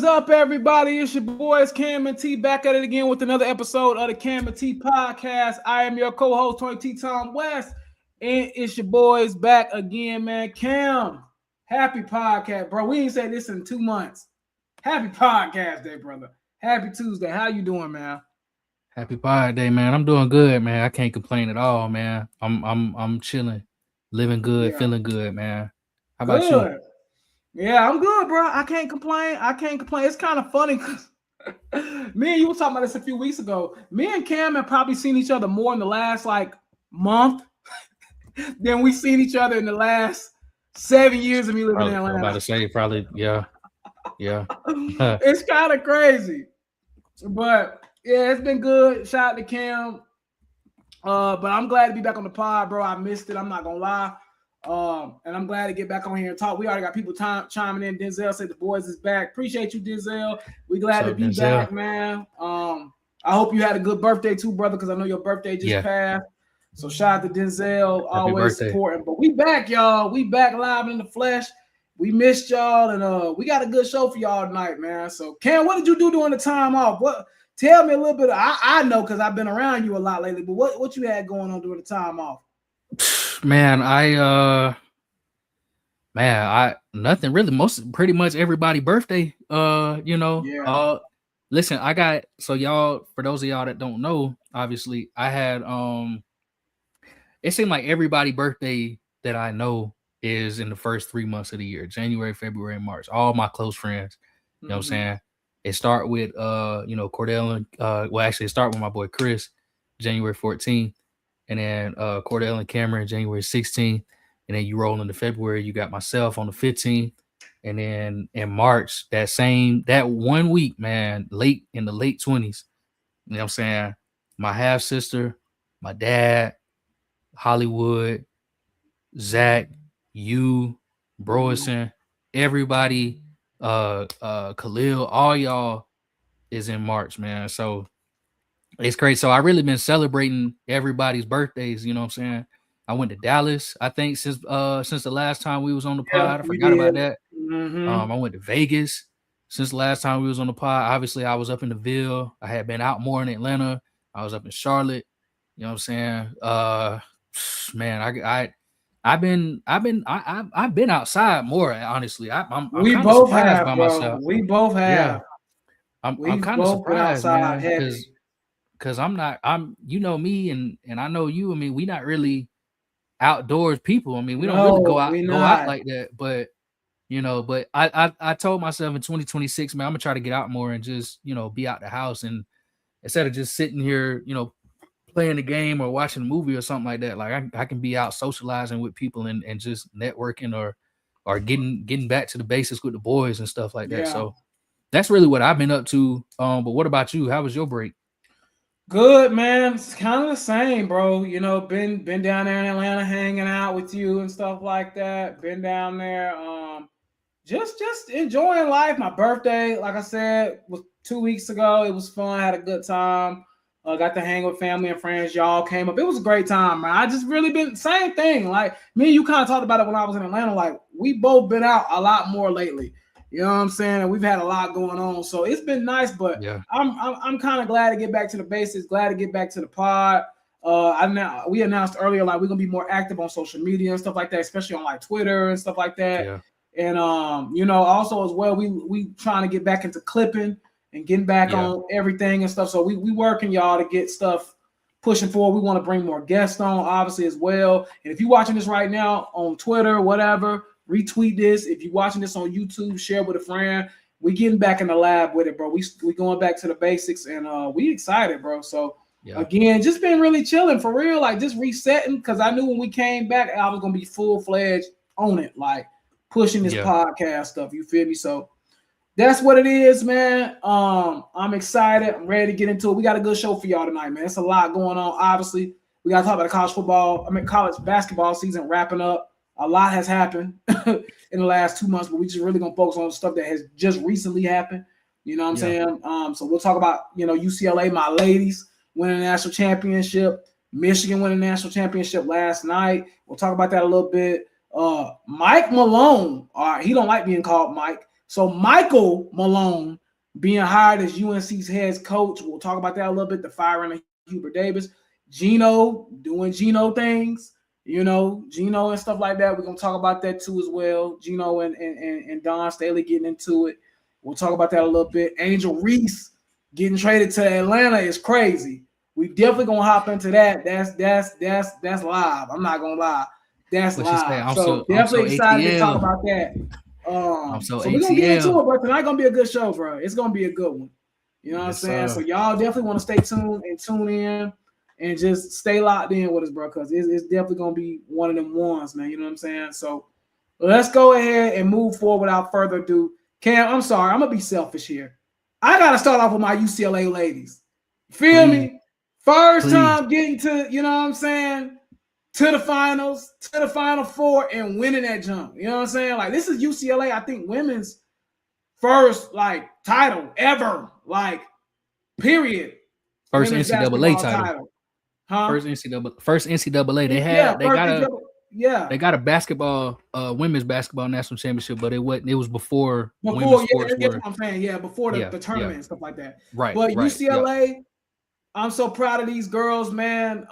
up, everybody? It's your boys Cam and T back at it again with another episode of the Cam and T podcast. I am your co-host, Tony T. Tom West, and it's your boys back again, man. Cam, happy podcast, bro. We ain't said this in 2 months. Happy podcast day, brother. Happy Tuesday. How you doing, man? Happy Pod Day, man. I'm doing good, man. I can't complain at all, man. I'm chilling, living good, feeling good, man. How about you? Good. Yeah, I'm good, bro. I can't complain. It's kind of funny because me and you were talking about this a few weeks ago. Me and Cam have probably seen each other more in the last month than we've seen each other in the last 7 years of me living in Atlanta. I'm about to say probably, yeah. It's kind of crazy, but yeah, it's been good. Shout out to Cam. But I'm glad to be back on the pod, bro. I missed it. I'm not gonna lie. And I'm glad to get back on here and talk. We already got people chiming in. Denzel said the boys is back. Appreciate you, Denzel. We glad to be back, man. I hope you had a good birthday too, brother, because I know your birthday just passed. So shout out to Denzel, always supporting. But we back, y'all. We back live in the flesh. We missed y'all, and we got a good show for y'all tonight, man. So Cam, what did you do during the time off? What? Tell me a little bit. I know because I've been around you a lot lately. But what you had going on during the time off? Man, I nothing really. Pretty much everybody birthday. Listen, I got y'all. For those of y'all that don't know, obviously, I had It seemed like everybody birthday that I know is in the first 3 months of the year: January, February, and March. All my close friends. You know what I'm saying? It start with Cordell and it start with my boy Chris, January 14th. And then Cordell and Cameron, January 16th. And then you roll into February, you got myself on the 15th. And then in March, that 1 week, man, in the late 20s, you know what I'm saying? My half sister, my dad, Hollywood, Zach, you, Broison, everybody, Khalil, all y'all is in March, man. So it's great. So I really been celebrating everybody's birthdays. You know what I'm saying? I went to Dallas, I think, since the last time we was on the pod. I forgot about that. I went to Vegas since the last time we was on the pod. Obviously, I was up in the Ville. I had been out more in Atlanta. I was up in Charlotte. You know what I'm saying? Man, I've been outside more, honestly. I'm we kind of both surprised have, by bro. myself. We both have. Yeah. I'm kind of surprised, man, because I'm you know me and I know you. I mean, we not really outdoors people. I mean, we don't really go out like that. But but I told myself in 2026, man, I'm gonna try to get out more and just be out the house, and instead of just sitting here, playing the game or watching a movie or something like that. Like I can be out socializing with people and just networking or getting back to the basics with the boys and stuff like that. So that's really what I've been up to. But what about you? How was your break? Good, man. It's kind of the same, bro. Been down there in Atlanta hanging out with you and stuff like that. Been down there, just enjoying life. My birthday, like I said, was 2 weeks ago. It was fun. Had a good time. Got to hang with family and friends. Y'all came up. It was a great time, man. I just really been same thing. Like me and you kind of talked about it when I was in Atlanta. Like we both been out a lot more lately. You know what I'm saying? And we've had a lot going on. So it's been nice, but yeah. I'm kind of glad to get back to the basics, glad to get back to the pod. We announced earlier, like, we're gonna be more active on social media and stuff like that, especially on like Twitter and stuff like that. Yeah. And also as well, we trying to get back into clipping and getting back on everything and stuff. So we working, y'all, to get stuff pushing forward. We want to bring more guests on, obviously, as well. And if you're watching this right now on Twitter, whatever, retweet this. If you're watching this on YouTube, share with a friend. We getting back in the lab with it, bro. We going back to the basics, and we excited, bro. So again, just been really chilling for real, like just resetting, because I knew when we came back, I was gonna be full-fledged on it, like pushing this podcast stuff. You feel me? So that's what it is, man. I'm excited. I'm ready to get into it. We got a good show for y'all tonight, man. It's a lot going on. Obviously, we got to talk about the college basketball season wrapping up. A lot has happened in the last 2 months, but we just really gonna focus on stuff that has just recently happened. You know what I'm saying? So we'll talk about UCLA, my ladies winning the national championship. Michigan winning the national championship last night. We'll talk about that a little bit. Mike Malone, he don't like being called Mike, So Michael Malone being hired as UNC's head coach, we'll talk about that a little bit. The firing of Hubert Davis, Gino doing Gino things, Gino and stuff like that. We're gonna talk about that too as well. Gino and Don Staley getting into it. We'll talk about that a little bit. Angel Reese getting traded to Atlanta is crazy. We definitely gonna hop into that. That's live. I'm not gonna lie. That's live. So definitely excited to talk about that. So we're gonna get into it, bro. Tonight gonna be a good show, bro. It's gonna be a good one. You know what I'm saying? So y'all definitely want to stay tuned and tune in and just stay locked in with us, bro, because it's definitely gonna be one of them ones, man. You know what I'm saying? So let's go ahead and move forward without further ado. Cam, I'm sorry, I'm gonna be selfish here. I gotta start off with my UCLA ladies. Feel me? First time getting to, you know what I'm saying, to the finals, to the Final Four, and winning that jump. You know what I'm saying? Like, this is UCLA, I think, women's first, like, title ever. Like, period. First NCAA title. Huh? First NCAA. They got a basketball, women's basketball national championship, but it was before women's sports were. What I'm saying. Yeah, before the tournament and stuff like that. Right. But UCLA, I'm so proud of these girls, man.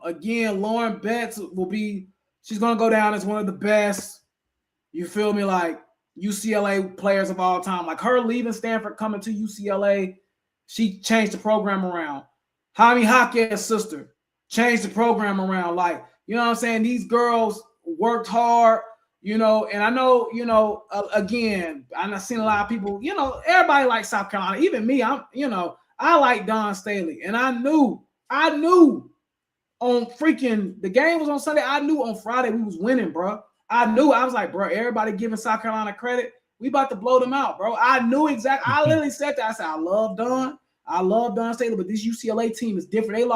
Again, Lauren Betts she's gonna go down as one of the best. You feel me? Like, UCLA players of all time. Like, her leaving Stanford, coming to UCLA, she changed the program around. Jaime Jaquez's sister changed the program around. Like, you know what I'm saying? These girls worked hard, and I know, again, I've seen a lot of people, everybody likes South Carolina, even me. I like Don Staley, and I knew on the game was on Sunday. I knew on Friday we was winning, bro. I was like, bro, everybody giving South Carolina credit. We about to blow them out, bro. I knew exactly. I literally said that. I said, I love Don Staley, but this UCLA team is different.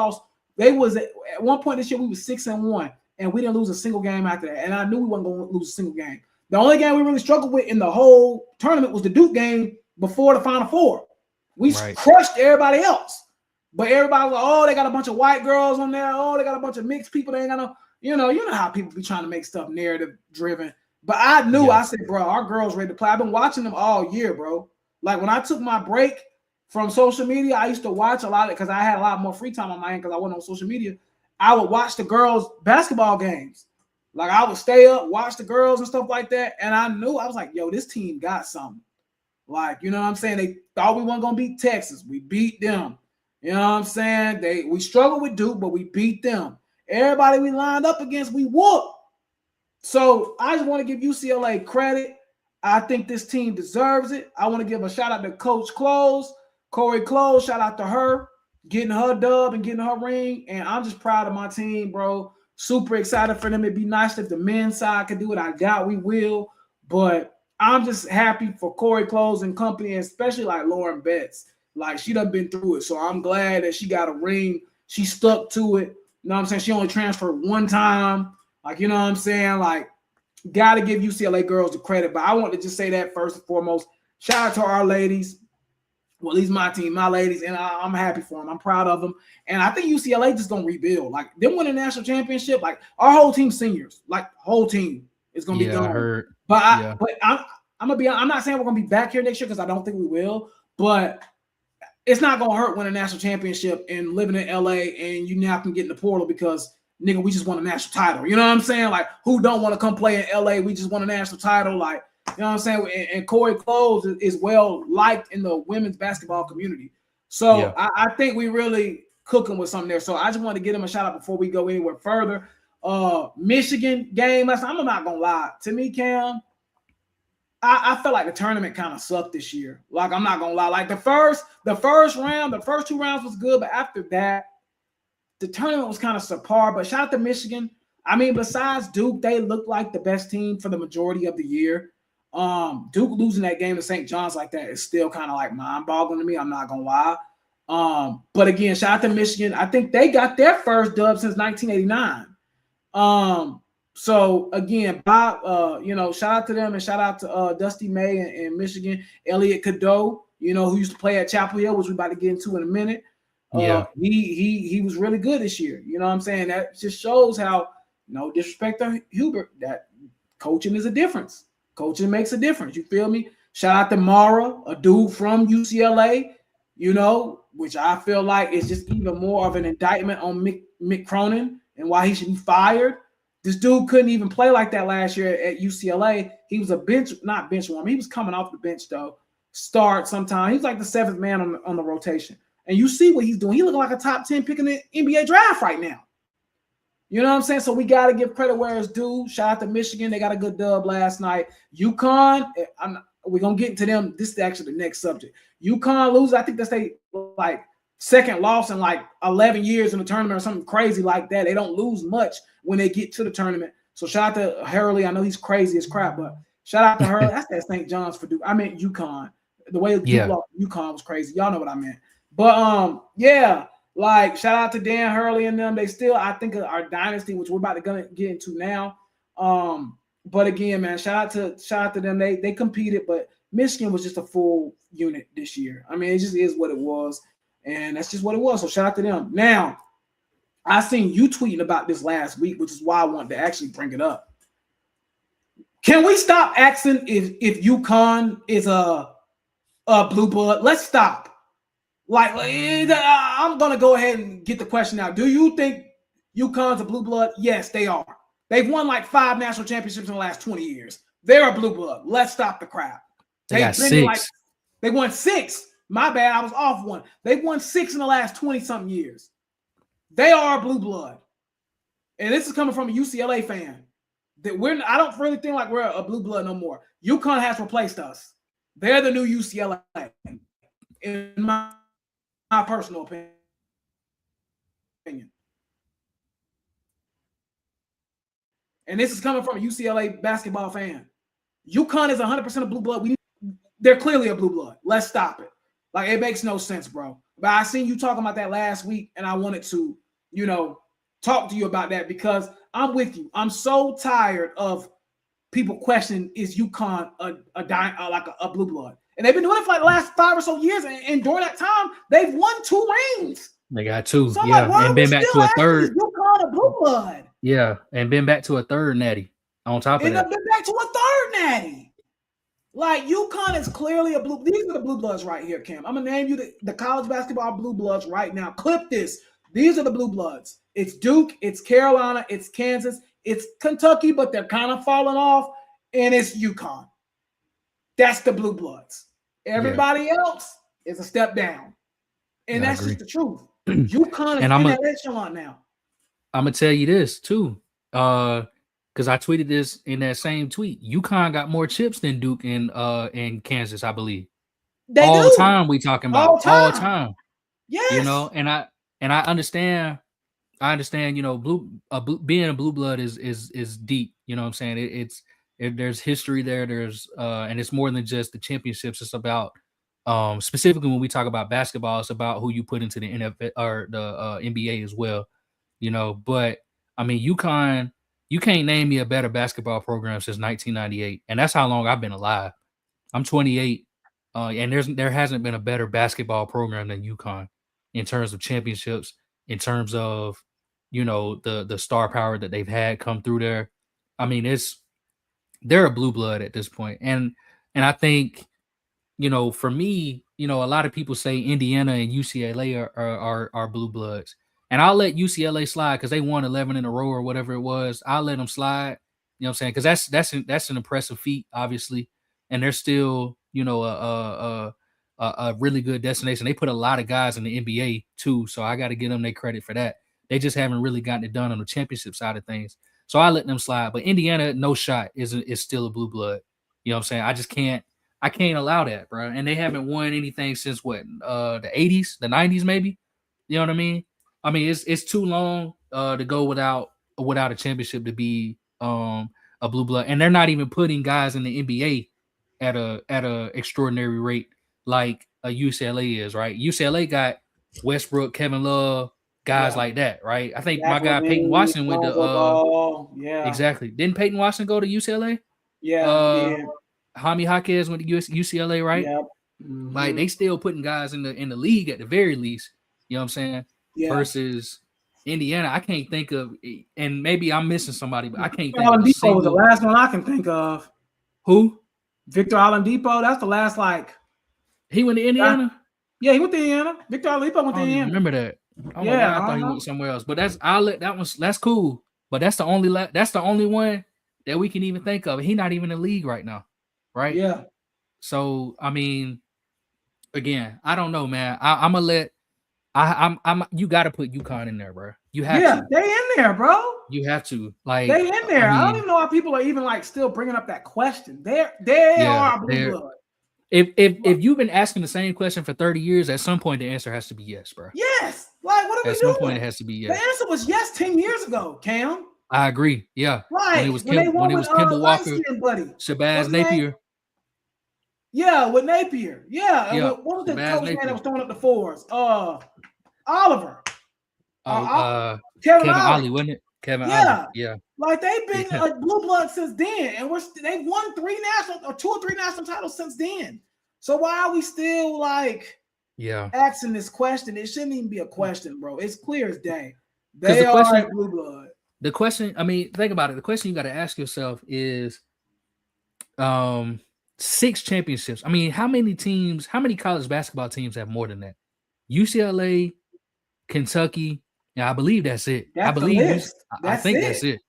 They was at one point this year, we was 6-1, and we didn't lose a single game after that. And I knew we wasn't going to lose a single game. The only game we really struggled with in the whole tournament was the Duke game before the Final Four. We crushed everybody else. But everybody was like, oh, they got a bunch of white girls on there. Oh, they got a bunch of mixed people. They ain't got no, you know how people be trying to make stuff narrative driven. But I knew, I said, bro, our girls ready to play. I've been watching them all year, bro. Like, when I took my break from social media, I used to watch a lot of it because I had a lot more free time on my hand because I wasn't on social media. I would watch the girls' basketball games. Like, I would stay up, watch the girls and stuff like that. And I was like, yo, this team got something. Like, you know what I'm saying? They thought we weren't going to beat Texas. We beat them. You know what I'm saying? We struggled with Duke, but we beat them. Everybody we lined up against, we whooped. So I just want to give UCLA credit. I think this team deserves it. I want to give a shout out to Coach Corey Close. Shout out to her, getting her dub and getting her ring. And I'm just proud of my team, bro. Super excited for them. It'd be nice if the men's side could do it. I doubt we will. But I'm just happy for Corey Close and company, especially like Lauren Betts. Like, she done been through it. So I'm glad that she got a ring. She stuck to it. You know what I'm saying? She only transferred one time. Like, you know what I'm saying? Like, got to give UCLA girls the credit. But I want to just say that first and foremost. Shout out to our ladies. Well, at least my team, my ladies, and I'm happy for them. I'm proud of them. And I think UCLA just going to rebuild. Like, them winning the national championship, like, our whole team seniors, like, whole team is going to be gone. I heard. But I'm going to be, I'm not saying we're going to be back here next year because I don't think we will. But it's not going to hurt winning a national championship and living in LA and you now can get in the portal because, nigga, we just won a national title. You know what I'm saying? Like, who don't want to come play in LA? We just won a national title. Like, you know what I'm saying? And Corey Close is well liked in the women's basketball community. So I think we really cooking with something there. So I just want to give him a shout out before we go anywhere further. Michigan game last night, I'm not going to lie. To me, Cam, I felt like the tournament kind of sucked this year. Like, I'm not going to lie. Like, the first round, the first two rounds was good. But after that, the tournament was kind of subpar. But shout out to Michigan. I mean, besides Duke, they looked like the best team for the majority of the year. Duke losing that game to St. John's like that is still kind of like mind-boggling to me. I'm not going to lie. But again, shout out to Michigan. I think they got their first dub since 1989. So again, Bob, shout out to them and shout out to Dusty May and Michigan, Elliot Cadeau, who used to play at Chapel Hill, which we're about to get into in a minute. He was really good this year. You know what I'm saying? That just shows how, disrespect to Hubert, that coaching is a difference. Coaching makes a difference. You feel me? Shout out to Mara, a dude from UCLA, which I feel like is just even more of an indictment on Mick Cronin and why he should be fired. This dude couldn't even play like that last year at UCLA. He was not bench warmer. He was coming off the bench though. Start sometime. He's like the seventh man on the rotation. And you see what he's doing. He looking like a top 10 pick in the NBA draft right now. You know what I'm saying? So we got to give credit where it's due. Shout out to Michigan. They got a good dub last night. UConn, we're going to get into them. This is actually the next subject. UConn loses. I think that's they like second loss in like 11 years in the tournament or something crazy like that. They don't lose much when they get to the tournament. So shout out to Hurley. I know he's crazy as crap, but shout out to Hurley. That's that St. John's for Duke. I meant UConn. The way UConn was crazy. Y'all know what I meant. But yeah, like shout out to Dan Hurley and them. They still, I think, our dynasty, which we're about to get into now. But again, man, shout out to them. They competed, but Michigan was just a full unit this year. I mean, it just is what it was, and that's just what it was. So shout out to them. Now, I seen you tweeting about this last week, which is why I wanted to actually bring it up. Can we stop asking if UConn is a blue blood? Let's stop. Like, I'm going to go ahead and get the question out. Do you think UConn's a blue blood? Yes, they are. They've won like 5 national championships in the last 20 years. They're a blue blood. Let's stop the crap. They got 6. They won 6. My bad. I was off one. They've won 6 in the last 20-something years. They are a blue blood. And this is coming from a UCLA fan. I don't really think like we're a blue blood no more. UConn has replaced us. They're the new UCLA, in my personal opinion. And this is coming from a UCLA basketball fan. UConn is 100% a blue blood. They're clearly a blue blood. Let's stop it. Like, it makes no sense, bro. But I seen you talking about that last week, and I wanted to, talk to you about that because I'm with you. I'm so tired of people questioning, is UConn a blue blood? And they've been doing it for like the last 5 or so years. And during that time, they've won 2 rings. They got 2. So yeah. And been back to a third. UConn a blue blood. Yeah. And been back to a third natty on top of that. Been back to a third natty. Like, UConn is clearly a blue. These are the blue bloods right here, Cam. I'm going to name you the college basketball blue bloods right now. Clip this. These are the blue bloods. It's Duke. It's Carolina. It's Kansas. It's Kentucky, but they're kind of falling off. And it's UConn. That's the blue bloods. Everybody else is a step down. And that's just the truth. UConn is in that echelon now. I'm going to tell you this, too. Because I tweeted this in that same tweet. UConn got more chips than Duke in Kansas, I believe. They all do. Time we talking about. All time. Yes. And I understand, being a blue blood is deep. You know what I'm saying? There's history there. There's and it's more than just the championships. It's about specifically when we talk about basketball, it's about who you put into the NFL or the NBA as well. But I mean, UConn, you can't name me a better basketball program since 1998, and that's how long I've been alive. I'm 28, and there hasn't been a better basketball program than UConn in terms of championships, in terms of the star power that they've had come through there. I mean, they're a blue blood at this point, and I think for me, a lot of people say Indiana and UCLA are blue bloods. And I'll let UCLA slide because they won 11 in a row or whatever it was. I'll let them slide. You know what I'm saying? Because that's an impressive feat, obviously. And they're still, a really good destination. They put a lot of guys in the NBA too. So I got to give them their credit for that. They just haven't really gotten it done on the championship side of things. So I let them slide. But Indiana, no shot, is still a blue blood. You know what I'm saying? I can't allow that, bro. And they haven't won anything since what? The 80s, the 90s, maybe. You know what I mean? I mean, it's too long to go without a championship to be a blue blood, and they're not even putting guys in the NBA at a extraordinary rate like a UCLA is, right? UCLA got Westbrook, Kevin Love, guys like that, right? I think my guy Peyton Watson went to exactly. Didn't Peyton Watson go to UCLA? Yeah. Jaime Jaquez went to UCLA, right? Yep. Mm-hmm. Like they still putting guys in the league at the very least. You know what I'm saying? Yeah. Versus Indiana, I can't think of, and maybe I'm missing somebody, but I can't think of. Depot was the last one I can think of. Who? Victor Oladipo, that's the last like. He went to Indiana. Yeah, he went to Indiana. Victor Oladipo went to I don't even Indiana. remember that. I don't know Yeah, why I thought he went somewhere else. But that's cool. But that's the only one that we can even think of. He's not even in the league right now, right? Yeah. So I mean, again, I don't know, man. I'm gonna let. I'm. You got to put UConn in there, bro. You have to. They in there, bro. You have to. Like they in there. I don't even know why people are even like still bringing up that question. They are blue blood. If you've been asking the same question for 30 years, at some point the answer has to be yes, bro. Yes. Like, what are we doing? At some point it has to be yes. The answer was yes 10 years ago, Cam. I agree. Yeah. Right. When it was Kimball Walker, Shabazz Napier. Yeah, with Napier. Yeah. And what was the coach man that was throwing up the fours? Oliver. Kevin Ollie, wasn't it? Kevin Ollie. Yeah. Like they've been like blue blood since then, and they've won 2 or 3 national titles since then. So why are we still like asking this question? It shouldn't even be a question, bro. It's clear as day. They are blue blood. The question, I mean, think about it. The question you got to ask yourself is 6 championships. I mean, how many college basketball teams have more than that? UCLA, Kentucky. Yeah, I believe that's it. I think that's it.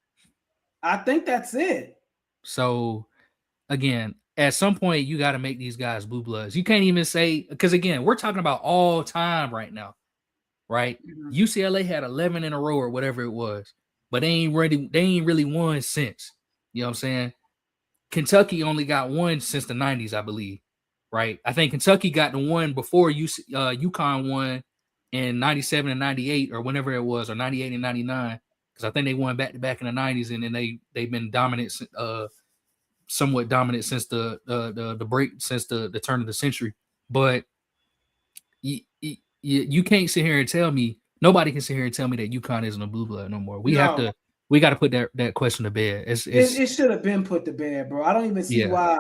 I think that's it. So, again, at some point, you got to make these guys blue bloods. You can't even say, because again, we're talking about all time right now, right? Mm-hmm. UCLA had 11 in a row or whatever it was, but they ain't really won since. You know what I'm saying? Kentucky only got one since the 90s, I believe, right? I think Kentucky got the one before UConn won in 97 and 98 or whenever it was, or 98 and 99, because I think they won back to back in the 90s, and then they've been dominant, somewhat dominant since the break, since the turn of the century. But you can't sit here and tell me, nobody can sit here and tell me that UConn isn't a blue blood no more. We got to put that question to bed. It should have been put to bed, bro. I don't even see why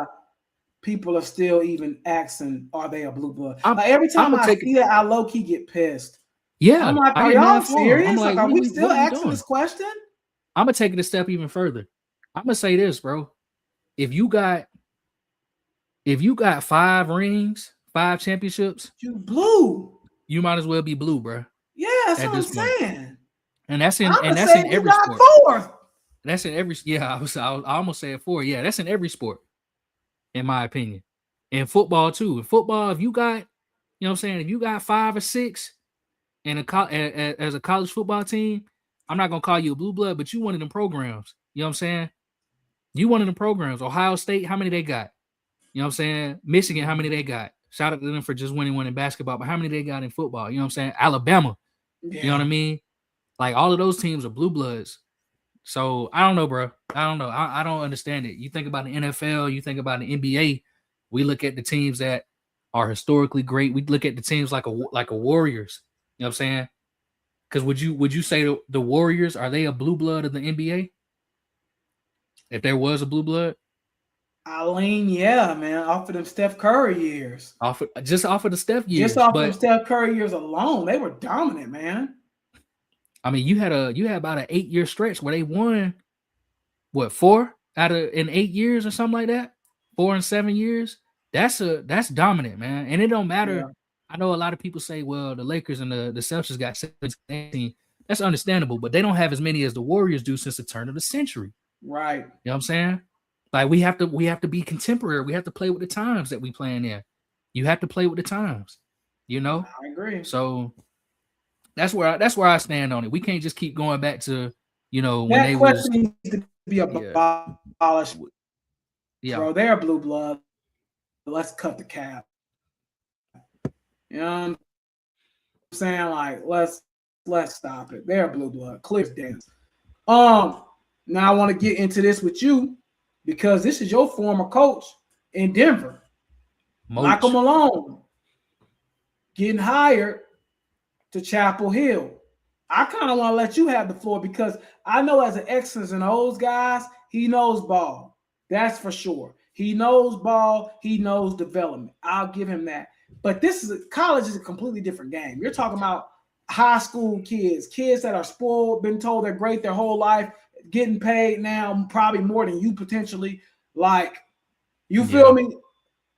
people are still even asking, are they a blue blood? Like every time I see that, I low key get pissed. Yeah, I'm like, are y'all serious? Like, are we still asking this question? I'm gonna take it a step even further. I'm gonna say this, bro. If you got 5 rings, 5 championships, you blue. You might as well be blue, bro. Yeah, that's what I'm saying. And that's in every sport. 4. That's in every. Yeah, I almost said 4. Yeah, that's in every sport, in my opinion. In football too. In football, if you got, you know what I'm saying, if you got 5 or 6 as a college football team, I'm not gonna call you a blue blood, but you one of them programs. You know what I'm saying? You one of them programs. Ohio State, how many they got? You know what I'm saying? Michigan, how many they got? Shout out to them for just winning one in basketball, but how many they got in football? You know what I'm saying? Alabama. Yeah. You know what I mean? Like all of those teams are blue bloods. So I don't know, bro. I don't know. I don't understand it. You think about the NFL, you think about the NBA. We look at the teams that are historically great. We look at the teams like a Warriors. You know what I'm saying? Because would you say the Warriors, are they a blue blood of the NBA? If there was a blue blood? Yeah, man. Off of them Steph Curry years. Off of the Steph years. Just off of them Steph Curry years alone, they were dominant, man. I mean, you had about an 8-year stretch where they won, 4 out of in 8 years or something like that, 4 and 7 years. That's dominant, man. And it don't matter. Yeah. I know a lot of people say, well, the Lakers and the Celtics got 17. That's understandable, but they don't have as many as the Warriors do since the turn of the century. Right. You know what I'm saying? Like we have to be contemporary. We have to play with the times that we playing in. You have to play with the times. You know? I agree. So that's where I stand on it. We can't just keep going back to, when that they question needs to be abolished. Yeah. Bro, they're blue blood. Let's cut the cap. You know what I'm saying? Like, let's stop it. They're blue blood. Clear dance. Now I want to get into this with you because this is your former coach in Denver. Michael Malone getting hired to Chapel Hill. I kind of want to let you have the floor because I know as an X's and O's guys, he knows ball. That's for sure. He knows ball. He knows development. I'll give him that. But college is a completely different game. You're talking about high school kids that are spoiled, been told they're great their whole life, getting paid now probably more than you potentially. Like, You feel Yeah. me?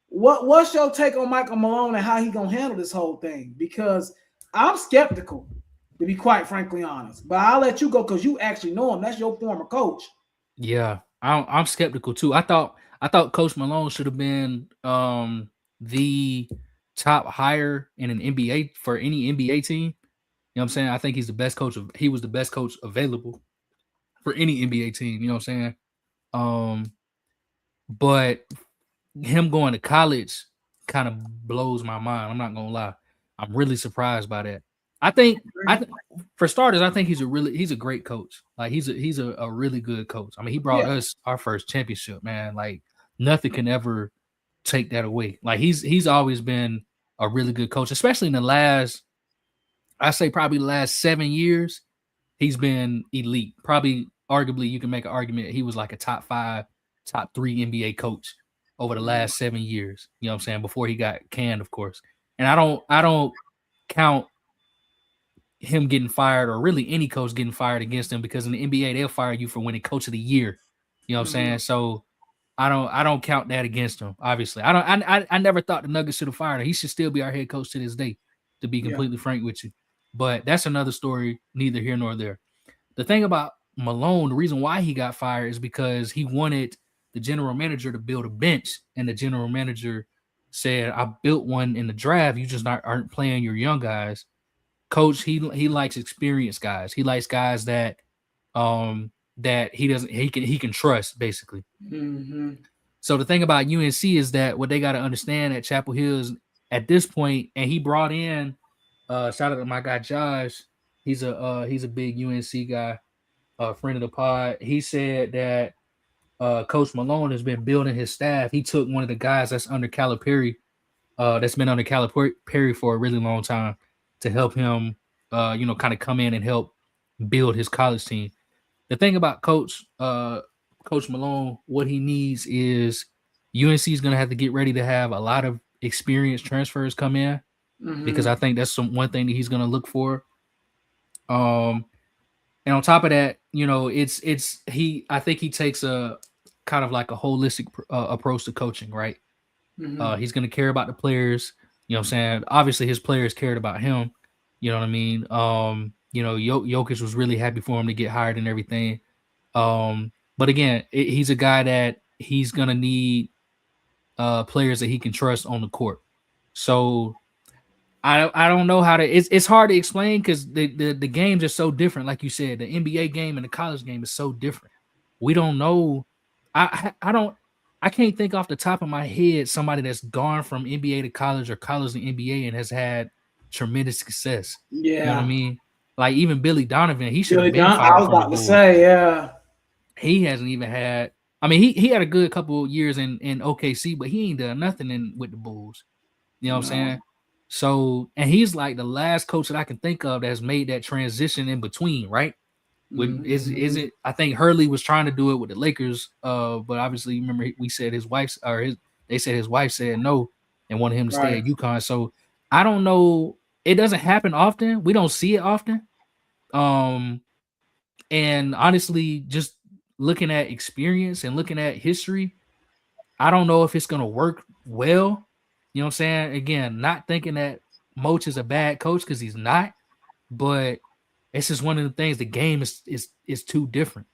What's your take on Michael Malone and how he gonna handle this whole thing? Because I'm skeptical, to be quite frankly honest. But I'll let you go because you actually know him. That's your former coach. Yeah. I'm skeptical too. I thought Coach Malone should have been the top hire in an NBA for any NBA team. You know what I'm saying? I think he was the best coach available for any NBA team, you know what I'm saying? Um but him going to college kind of blows my mind. I'm not gonna lie. I'm really surprised by that. I think for starters, I think he's a great coach. Like he's a really good coach. I mean, he brought Yeah. us our first championship, man. Like nothing can ever take that away. Like he's always been a really good coach, especially in the last, I say probably the last 7 years. He's been elite. Probably, arguably, you can make an argument he was like a top 5, top 3 NBA coach over the last 7 years. You know what I'm saying? Before he got canned, of course. And I don't count him getting fired or really any coach getting fired against him, because in the NBA they'll fire you for winning coach of the year. You know what I'm saying? So I don't count that against him. Obviously, I never thought the Nuggets should have fired him. He should still be our head coach to this day, to be Yeah. completely frank with you. But that's another story, neither here nor there. The thing about Malone, the reason why he got fired is because he wanted the general manager to build a bench, and the general manager said, "I built one in the draft. You just aren't playing your young guys." Coach, he likes experienced guys. He likes guys that he can trust, basically. Mm-hmm. So the thing about UNC is that what they got to understand at Chapel Hill is, at this point, and he brought in shout out to my guy Josh. He's a big UNC guy, friend of the pod. He said that Coach Malone has been building his staff. He took one of the guys that's under Calipari, that's been under Calipari for a really long time, to help him, kind of come in and help build his college team. The thing about Coach Malone, what he needs is UNC is going to have to get ready to have a lot of experienced transfers come in, because Mm-hmm. I think that's one thing that he's going to look for. Um, and on top of that, it's he. I think he takes a kind of like a holistic approach to coaching, right? Mm-hmm. He's going to care about the players. You know what I'm saying? Obviously, his players cared about him. You know what I mean? Jokic was really happy for him to get hired and everything. But again, he's a guy that he's going to need players that he can trust on the court. So I don't know how to. It's hard to explain, because the games are so different. Like you said, the NBA game and the college game is so different. We don't know. I don't. I can't think off the top of my head somebody that's gone from NBA to college or college to NBA and has had tremendous success. You know what I Yeah. mean? Like even Billy Donovan, he should Billy have been Dunn. I fired was from the about to Bulls. say, yeah. He hasn't even had. I mean, he had a good couple of years in OKC, but he ain't done nothing with the Bulls. You know what I'm No. saying? So, and he's like the last coach that I can think of that's made that transition in between, right? Is Mm-hmm. it? I think Hurley was trying to do it with the Lakers, but obviously, remember we said his wife's or his. They said his wife said no and wanted him to stay Right. at UConn. So I don't know. It doesn't happen often. We don't see it often. Um, and honestly, just looking at experience and looking at history, I don't know if it's gonna work well. You know what I'm saying? Again, not thinking that Moach is a bad coach, because he's not, but it's just one of the things. The game is too different.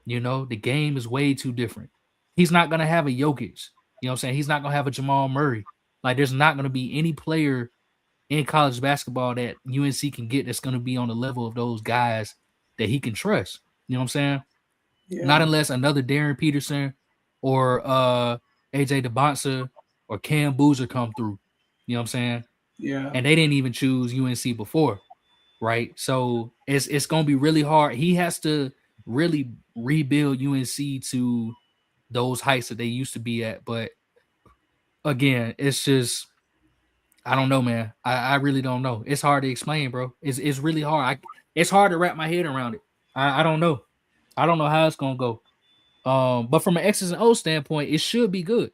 The game is way too different. He's not gonna have a Jokic. You know what I'm saying? He's not gonna have a Jamal Murray. Like there's not gonna be any player in college basketball that UNC can get that's gonna be on the level of those guys that he can trust. You know what I'm saying? Not Yeah. unless another Darren Peterson or AJ DeBonsa or Cam Boozer come through. You know what I'm saying? Yeah. And they didn't even choose UNC before, right? So it's gonna be really hard. He has to really rebuild UNC to those heights that they used to be at. But again, it's just I don't know, man. I really don't know. It's hard to explain, bro. It's really hard. It's hard to wrap my head around it. I don't know. I don't know how it's gonna go. But from an X's and O's standpoint, it should be good.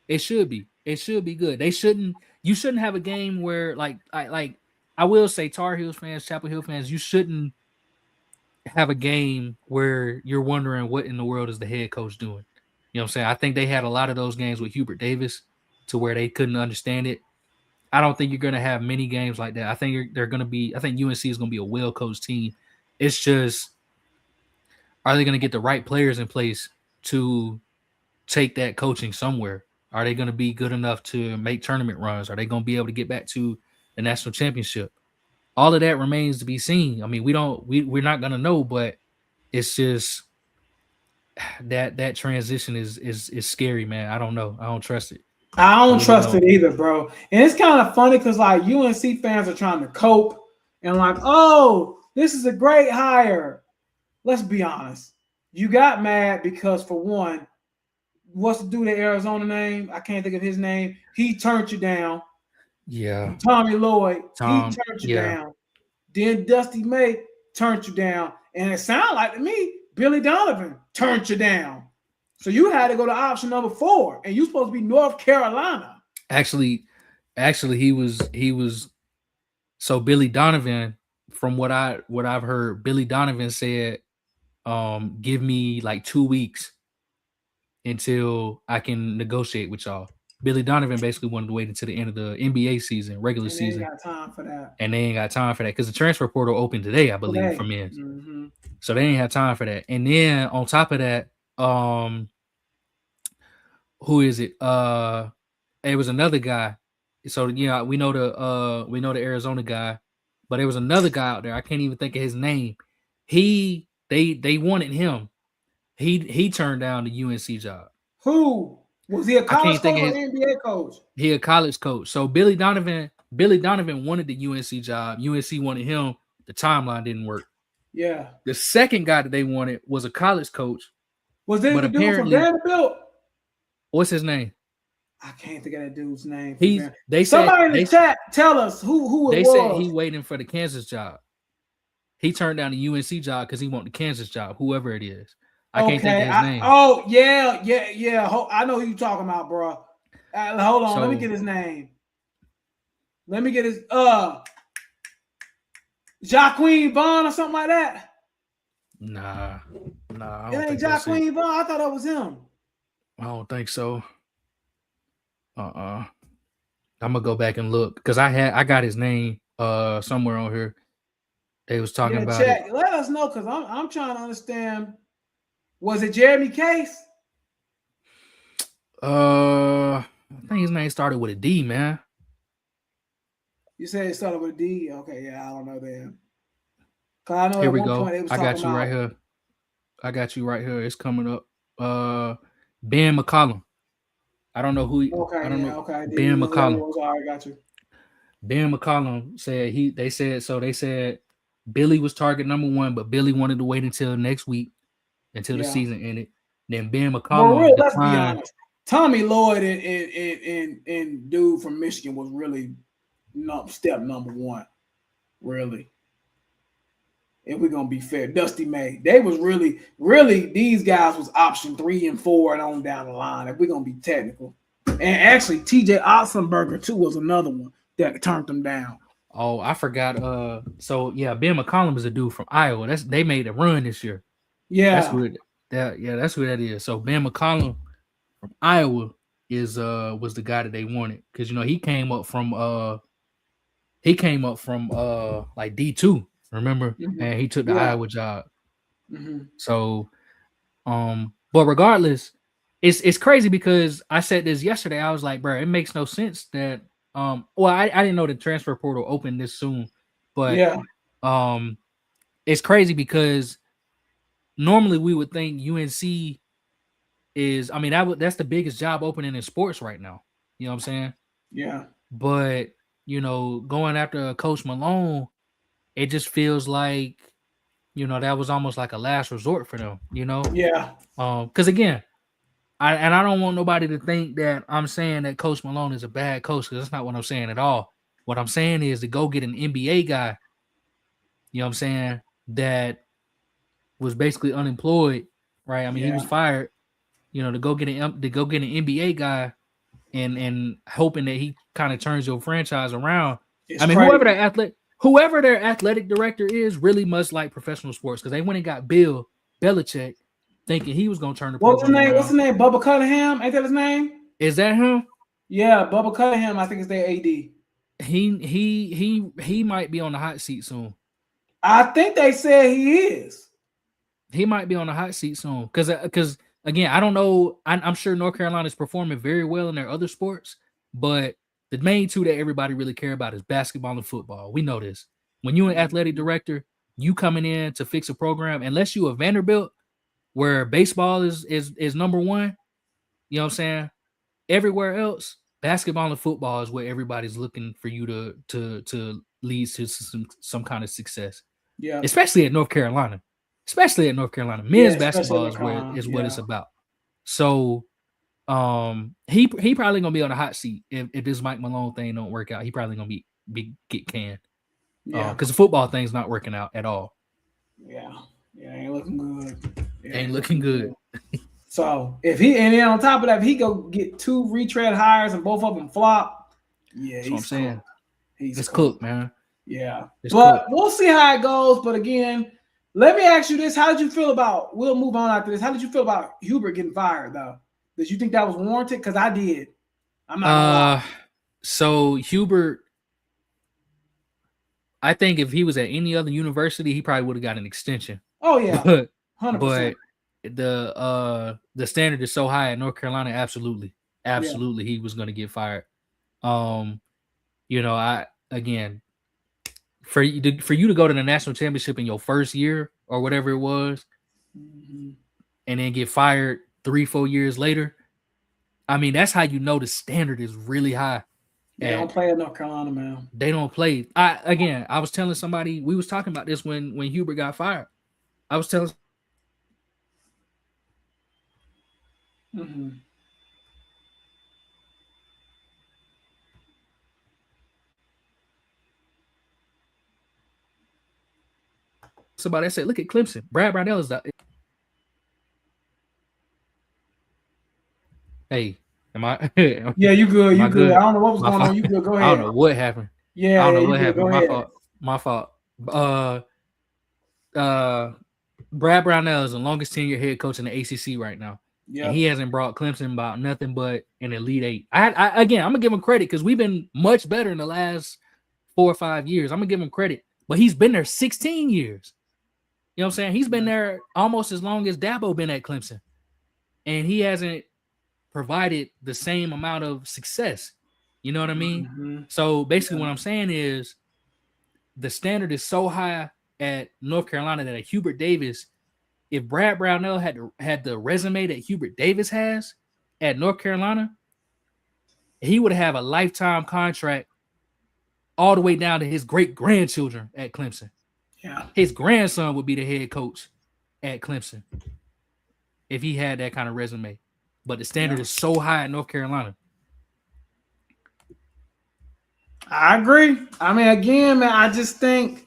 It should be. It should be good. They shouldn't. You shouldn't have a game where, like I will say, Tar Heels fans, Chapel Hill fans, you shouldn't have a game where you're wondering what in the world is the head coach doing. You know what I'm saying? I think they had a lot of those games with Hubert Davis to where they couldn't understand it. I don't think you're going to have many games like that. I think they're going to be. I think UNC is going to be a well-coached team. It's just, are they going to get the right players in place to take that coaching somewhere? Are they going to be good enough to make tournament runs? Are they going to be able to get back to the national championship? All of that remains to be seen. I mean, we're not going to know, but it's just that transition is scary, man. I don't know. I don't trust it. I don't trust it either, bro. And it's kind of funny because like UNC fans are trying to cope and like, oh, this is a great hire. Let's be honest. You got mad because, for one, what's the dude at Arizona name? I can't think of his name. He turned you down. Yeah. Tommy Lloyd. He turned you down. Then Dusty May turned you down. And it sounded like to me, Billy Donovan turned you down. So you had to go to option number 4, and you supposed to be North Carolina. Actually, he was. So Billy Donovan, from what I've heard, Billy Donovan said, give me like 2 weeks until I can negotiate with y'all. Billy Donovan basically wanted to wait until the end of the NBA season, regular season. They ain't got time for that. And they ain't got time for that because the transfer portal opened today, I believe, for men's. Mm-hmm. So they ain't have time for that. And then on top of that, who is it? It was another guy. So yeah, we know the Arizona guy, but there was another guy out there. I can't even think of his name. They wanted him. He turned down the UNC job. Who was he? A college coach or NBA coach? He a college coach. So Billy Donovan wanted the UNC job. UNC wanted him. The timeline didn't work. Yeah. The second guy that they wanted was a college coach. Was this the dude from Vanderbilt? What's his name? I can't think of that dude's name. Somebody in the chat tell us who it was. They said he waiting for the Kansas job. He turned down the UNC job because he wanted the Kansas job, whoever it is. I can't think of his name. Oh, yeah. I know who you're talking about, bro. Hold on. Let me get his name. Let me get his Jaqueen Vaughn or something like that. Nah. It ain't Jaqueen Vaughn. I thought that was him. I don't think so. I'm gonna go back and look because I got his name somewhere on here. They was talking about it. Let us know because I'm trying to understand. Was it Jeremy Case? I think his name started with a D, man. You said it started with a D? Okay, yeah, I don't know then. I know here we go. I got you right here. It's coming up. Ben McCollum. I don't know who he. Okay, I don't know. Okay. Ben McCollum. All right, got you. Ben McCollum said They said Billy was target number 1, but Billy wanted to wait until next week, until the season ended. Then Ben McCollum. Well, let's be honest. Tommy Lloyd and dude from Michigan was really step number 1, really. If we're gonna be fair, Dusty May, they was really these guys was option 3 and 4 and on down the line. If we're gonna be technical, and actually TJ Otzenberger too was another one that turned them down. Oh, I forgot. So yeah, Ben McCollum is a dude from Iowa. They made a run this year. Yeah, that's who that is. So Ben McCollum from Iowa was the guy that they wanted because he came up from like D2. Remember? Mm-hmm. And he took the Iowa job. Mm-hmm. So, but regardless, it's crazy because I said this yesterday. I was like, bro, it makes no sense that, I didn't know the transfer portal opened this soon, but it's crazy because normally we would think UNC is, that's the biggest job opening in sports right now. You know what I'm saying? Yeah. But, going after Coach Malone, it just feels like, that was almost like a last resort for them, Yeah. Because again, I don't want nobody to think that I'm saying that Coach Malone is a bad coach because that's not what I'm saying at all. What I'm saying is to go get an NBA guy, you know what I'm saying, that was basically unemployed, right? He was fired, to go get an NBA guy and hoping that he kind of turns your franchise around. Crazy. Whoever their athletic director is really must like professional sports because they went and got Bill Belichick thinking he was gonna turn the What's his program name? What's around. his name? Bubba Cunningham? Ain't that his name? Is that him? Yeah, Bubba Cunningham. I think it's their AD. He might be on the hot seat soon. I think they said he is. He might be on the hot seat soon. Because again, I don't know. I'm sure North Carolina is performing very well in their other sports, but the main two that everybody really care about is basketball and football. We know this. When you're an athletic director, you coming in to fix a program, unless you a Vanderbilt, where baseball is number one. You know what I'm saying? Everywhere else, basketball and football is where everybody's looking for you to lead to some kind of success. Yeah. Especially at North Carolina. Men's basketball is what it's about. So he probably gonna be on the hot seat if this Mike Malone thing don't work out. He probably gonna get canned. Yeah, because the football thing's not working out at all. Yeah, ain't looking good. Ain't looking good. So if he, and then on top of that, if he go get 2 retread hires and both of them flop, yeah, that's what I'm saying. He's cooked, man. Yeah, but we'll see how it goes. But again, let me ask you this: how did you feel about? We'll move on after this. How did you feel about Hubert getting fired, though? Did you think that was warranted? Because I did. I'm not gonna lie. So Hubert, I think if he was at any other university, he probably would have got an extension. Oh yeah, 100%. But the standard is so high at North Carolina. Absolutely, he was going to get fired. You know, for you to go to the national championship in your first year or whatever it was, and then get fired 3-4 years later. I mean, that's how you know the standard is really high. They don't play at North Carolina, man. They don't play. I was telling somebody, we was talking about this when Hubert got fired. I was telling somebody, I said, look at Clemson. Brad Brownell is the. Hey, am I? Yeah, you good. You good. I don't know what was going on. You good. Go ahead. I don't know what happened. Yeah, I don't know what happened. My fault. Brad Brownell is the longest tenured head coach in the ACC right now. Yeah, and he hasn't brought Clemson about nothing but an Elite Eight. Again, I'm gonna give him credit because we've been much better in the last 4 or 5 years. I'm gonna give him credit, but he's been there 16 years. You know what I'm saying? He's been there almost as long as Dabo been at Clemson, and he hasn't provided the same amount of success. You know what I mean? So basically, what I'm saying is the standard is so high at North Carolina that Hubert Davis, if Brad Brownell had the resume that Hubert Davis has at North Carolina, he would have a lifetime contract all the way down to his great-grandchildren at Clemson. Yeah. His grandson would be the head coach at Clemson if he had that kind of resume. But the standard is so high in North Carolina. I agree. I mean, again, man, I just think,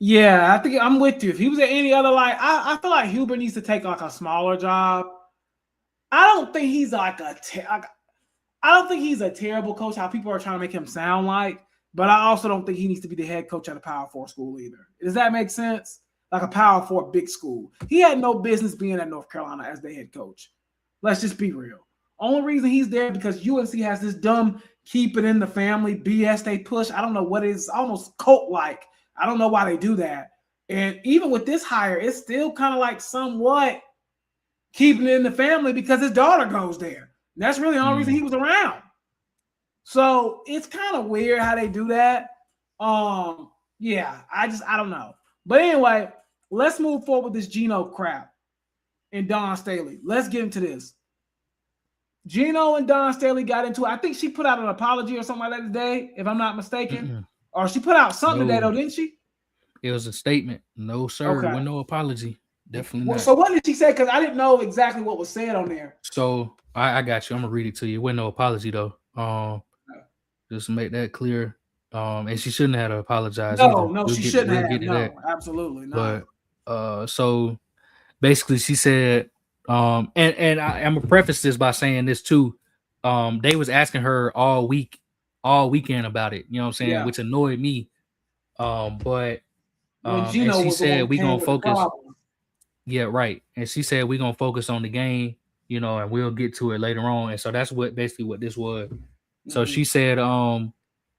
I think I'm with you. If he was at any other, I feel like Hubert needs to take like a smaller job. I don't think he's I don't think he's a terrible coach, how people are trying to make him sound like, but I also don't think he needs to be the head coach at a Power 4 school either. Does that make sense? Like a Power 4 big school. He had no business being at North Carolina as the head coach. Let's just be real. Only reason he's there because UNC has this dumb keep it in the family BS they push. I don't know what it is, almost cult-like. I don't know why they do that. And even with this hire, it's still kind of like somewhat keeping it in the family because his daughter goes there. And that's really the only reason he was around. So it's kind of weird how they do that. I don't know. But anyway, let's move forward with this Geno crap and Dawn Staley. Let's get into this. Geno and Dawn Staley got into it. I think she put out an apology or something like that today, if I'm not mistaken. Or she put out something today, though, didn't she? It was a statement. No, sir. Okay. With no apology. Definitely not. So what did she say? Because I didn't know exactly what was said on there. So I got you. I'm going to read it to you. It wasn't no apology, though. Just to make that clear. And she shouldn't have apologized. No, she shouldn't have. No, absolutely not. But so basically she said, and I'm gonna preface this by saying this too. They was asking her all weekend about it, you know what I'm saying, which annoyed me. But and she said we gonna focus. Yeah, right. And she said we're gonna focus on the game, and we'll get to it later on. And so that's what this was. So Mm-hmm. she said,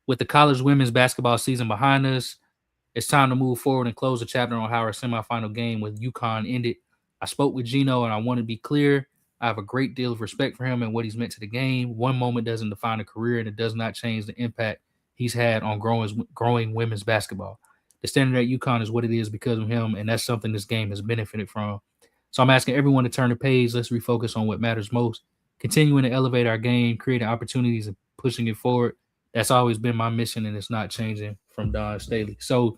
with the college women's basketball season behind us, it's time to move forward and close the chapter on how our semifinal game with UConn ended. I spoke with Gino and I want to be clear. I have a great deal of respect for him and what he's meant to the game. One moment doesn't define a career, and it does not change the impact he's had on growing women's basketball. The standard at UConn is what it is because of him, and that's something this game has benefited from. So I'm asking everyone to turn the page. Let's refocus on what matters most. Continuing to elevate our game, creating opportunities, and pushing it forward. That's always been my mission, and it's not changing from Don Staley. So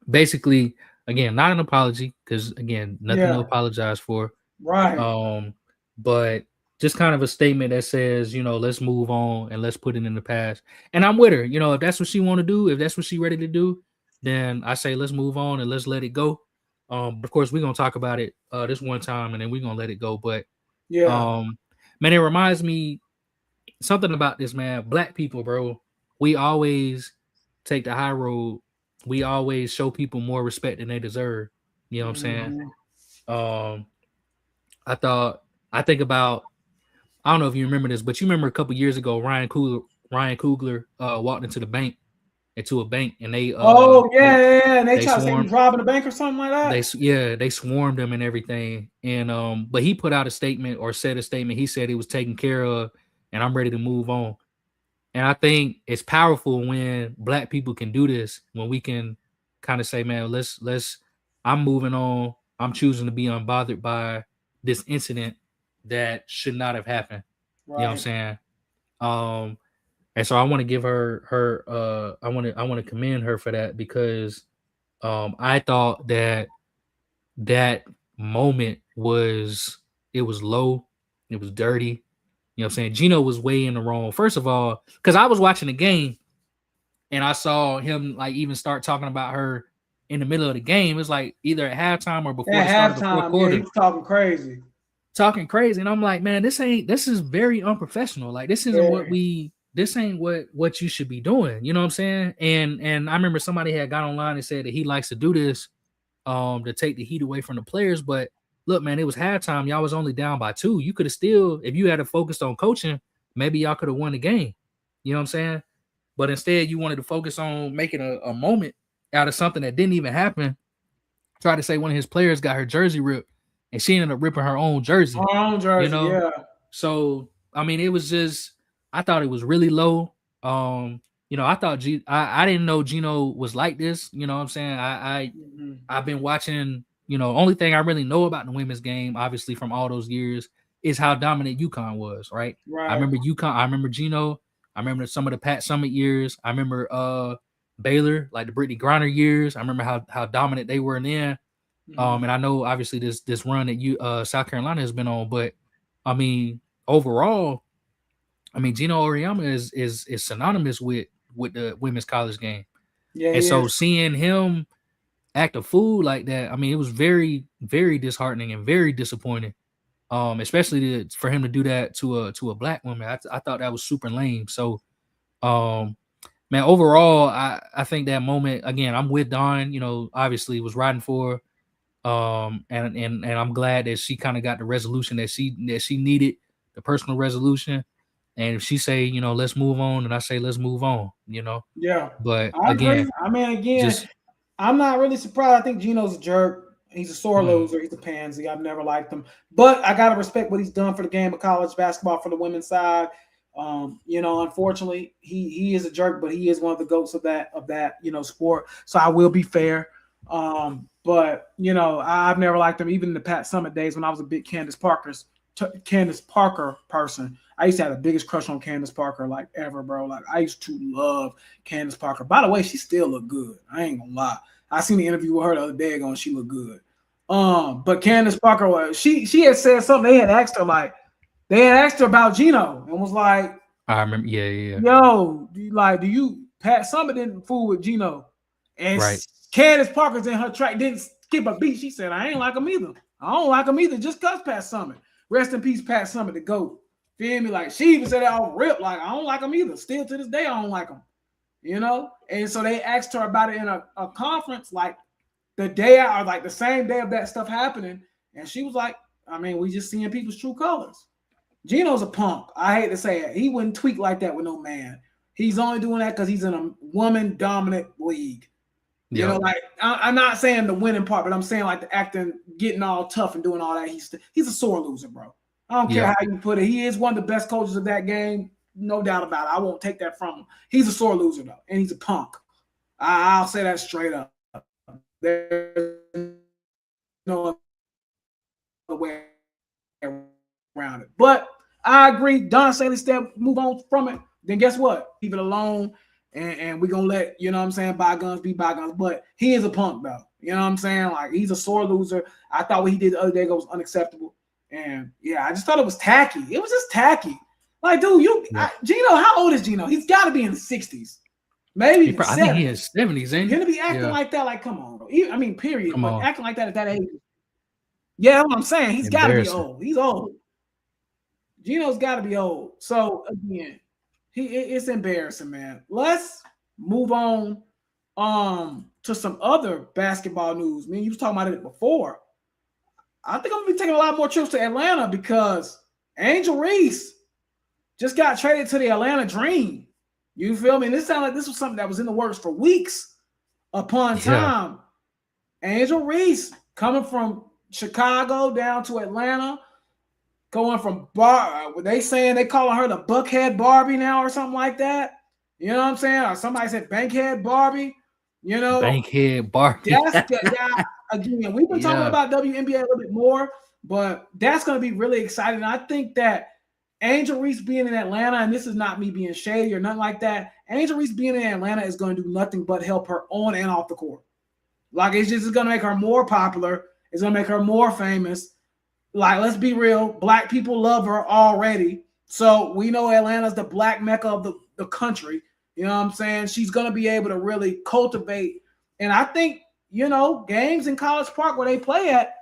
basically, again, not an apology because again, nothing to Yeah. apologize for. Right. Um, but just kind of a statement that says, let's move on and let's put it in the past. And I'm with her. If that's what she want to do, if that's what she ready to do, then I say let's move on and let's let it go. Of course, we're gonna talk about it this one time and then we're gonna let it go. But Yeah. man, it reminds me something about this, man. Black people, bro, we always take the high road. We always show people more respect than they deserve. You know what I'm saying? Mm-hmm. Um, I think about, I don't know if you remember this, but you remember a couple years ago, Ryan Coogler walked into a bank, and they Oh yeah, yeah. And they they try to say he was swarmed robbing the bank or something like that. they swarmed him and everything. And but he put out a statement or said a statement. He said it was taken care of, and I'm ready to move on. And I think it's powerful when black people can do this, when we can kind of say, man, let's I'm moving on. I'm choosing to be unbothered by this incident that should not have happened. You know what I'm Right. saying? Um, and so I want to give her I want to commend her for that because I thought that moment was low, it was dirty. You know what I'm saying? Gino was way in the wrong. First of all, because I was watching the game and I saw him like even start talking about her in the middle of the game. It's like either at halftime or before the start At of the fourth halftime, yeah, he quarter, was talking crazy. talking crazy. And I'm like, man, this is very unprofessional. Like Very. this ain't what you should be doing. You know what I'm saying? And I remember somebody had got online and said that he likes to do this to take the heat away from the players. But look, man, it was halftime. Y'all was only down by 2. You could have still, if you had focused on coaching, maybe y'all could have won the game. You know what I'm saying? But instead, you wanted to focus on making a moment out of something that didn't even happen. Tried to say one of his players got her jersey ripped, and she ended up ripping her own jersey. Our own You jersey, know, yeah. so I mean, it was just I thought it was really low. I thought I didn't know Gino was like this. You know what I'm saying? Mm-hmm. I've been watching. Only thing I really know about the women's game, obviously from all those years, is how dominant UConn was. Right? I Right. remember UConn. I remember Gino. I remember some of the Pat Summit years. I remember Baylor, like the Brittany Griner years. I remember how dominant they were then. Mm-hmm. And I know obviously this run that South Carolina has been on, but I mean overall, I mean Gino Auriemma is synonymous with the women's college game, Yeah, and he so is. seeing him act a fool like that, I mean it was very very disheartening and very disappointing. Especially for him to do that to a black woman, I thought that was super lame. So, man, overall, I think that moment again, I'm with Dawn. Obviously was riding for her. And I'm glad that she kind of got the resolution that she needed, the personal resolution. And if she say, let's move on, and I say let's move on. Yeah. But I agree. again, I mean, again, just I'm not really surprised. I think Gino's a jerk. He's a sore mm, loser. He's a pansy. I've never liked him. But I gotta respect what he's done for the game of college basketball for the women's side. Unfortunately, he is a jerk, but he is one of the goats of that sport. So I will be fair. But I've never liked him, even in the Pat Summit days when I was a big Candace Parker person. I used to have the biggest crush on Candace Parker like ever, bro. Like I used to love Candace Parker. By the way, she still look good. I ain't gonna lie. I seen the interview with her the other day ago and she looked good. But Candace Parker was she had said something. They had asked her about Gino and was like, I remember, yeah, yo, do you Pat Summit didn't fool with Gino? And right, Candace Parker's in her track, didn't skip a beat. She said, I ain't like him either. I don't like him either, just cause Pat Summit. Rest in peace, Pat Summit, the GOAT. Feel me? Like she even said that off rip, like I don't like him either. Still to this day, I don't like him. And so they asked her about it in a conference, like the day or like the same day of that stuff happening, and she was like, I mean, we just seeing people's true colors. Gino's a punk. I hate to say it. He wouldn't tweak like that with no man. He's only doing that because he's in a woman dominant league. You know, like I'm not saying the winning part, but I'm saying like the acting, getting all tough and doing all that. He's a sore loser, bro. I don't care how you put it. He is one of the best coaches of that game, no doubt about it. I won't take that from him. He's a sore loser though, and he's a punk. I'll say that straight up. There's no other way around it. But I agree. Don Staley step, move on from it. Then guess what? Leave it alone. And we're going to let, you know what I'm saying, bygones be bygones. But he is a punk, though. You know what I'm saying? Like, he's a sore loser. I thought what he did the other day was unacceptable. And, yeah, I just thought it was tacky. It was just tacky. Like, dude, Gino, how old is Gino? He's got to be in the 60s. Maybe even 70s. I think he is 70s, ain't he? Him to be acting like that, like, come on, bro. I mean, period. But acting like that at that age. Yeah, that's what I'm saying. He's got to be old. He's old. Gino's got to be old. So, again, it's embarrassing, man. Let's move on to some other basketball news. I mean, you was talking about it before. I think I'm going to be taking a lot more trips to Atlanta because Angel Reese just got traded to the Atlanta Dream. You feel me? And this sounded like this was something that was in the works for weeks upon time. Angel Reese coming from Chicago down to Atlanta, going from they saying they calling her the Buckhead Barbie now or something like that. You know what I'm saying? Or somebody said Bankhead Barbie. You know, Bankhead Barbie. Again, we've been talking about WNBA a little bit more, but that's going to be really exciting. I think that Angel Reese being in Atlanta, and this is not me being shady or nothing like that, Angel Reese being in Atlanta is going to do nothing but help her on and off the court. Like, it's just going to make her more popular. It's going to make her more famous. Like, let's be real. Black people love her already. So we know Atlanta's the black mecca of the country. You know what I'm saying? She's going to be able to really cultivate. And I think, you know, games in College Park where they play at,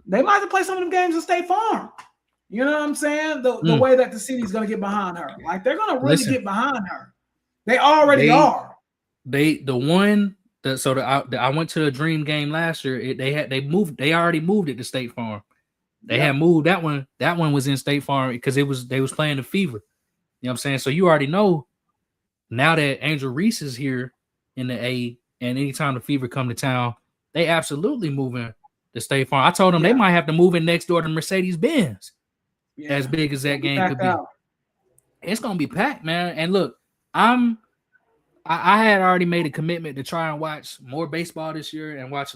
they might have to play some of them games in State Farm. You know what I'm saying? The way that the city's going to get behind her. Like, they're going to really get behind her. They already are. I went to a Dream game last year. They already moved it to State Farm. They had moved that one. That one was in State Farm because they was playing the Fever. You know what I'm saying? So you already know now that Angel Reese is here in the A, and anytime the Fever come to town, they absolutely moving to State Farm. I told them they might have to move in next door to Mercedes-Benz. As big as that game could be. It's gonna be packed, man. And look, I had already made a commitment to try and watch more baseball this year and watch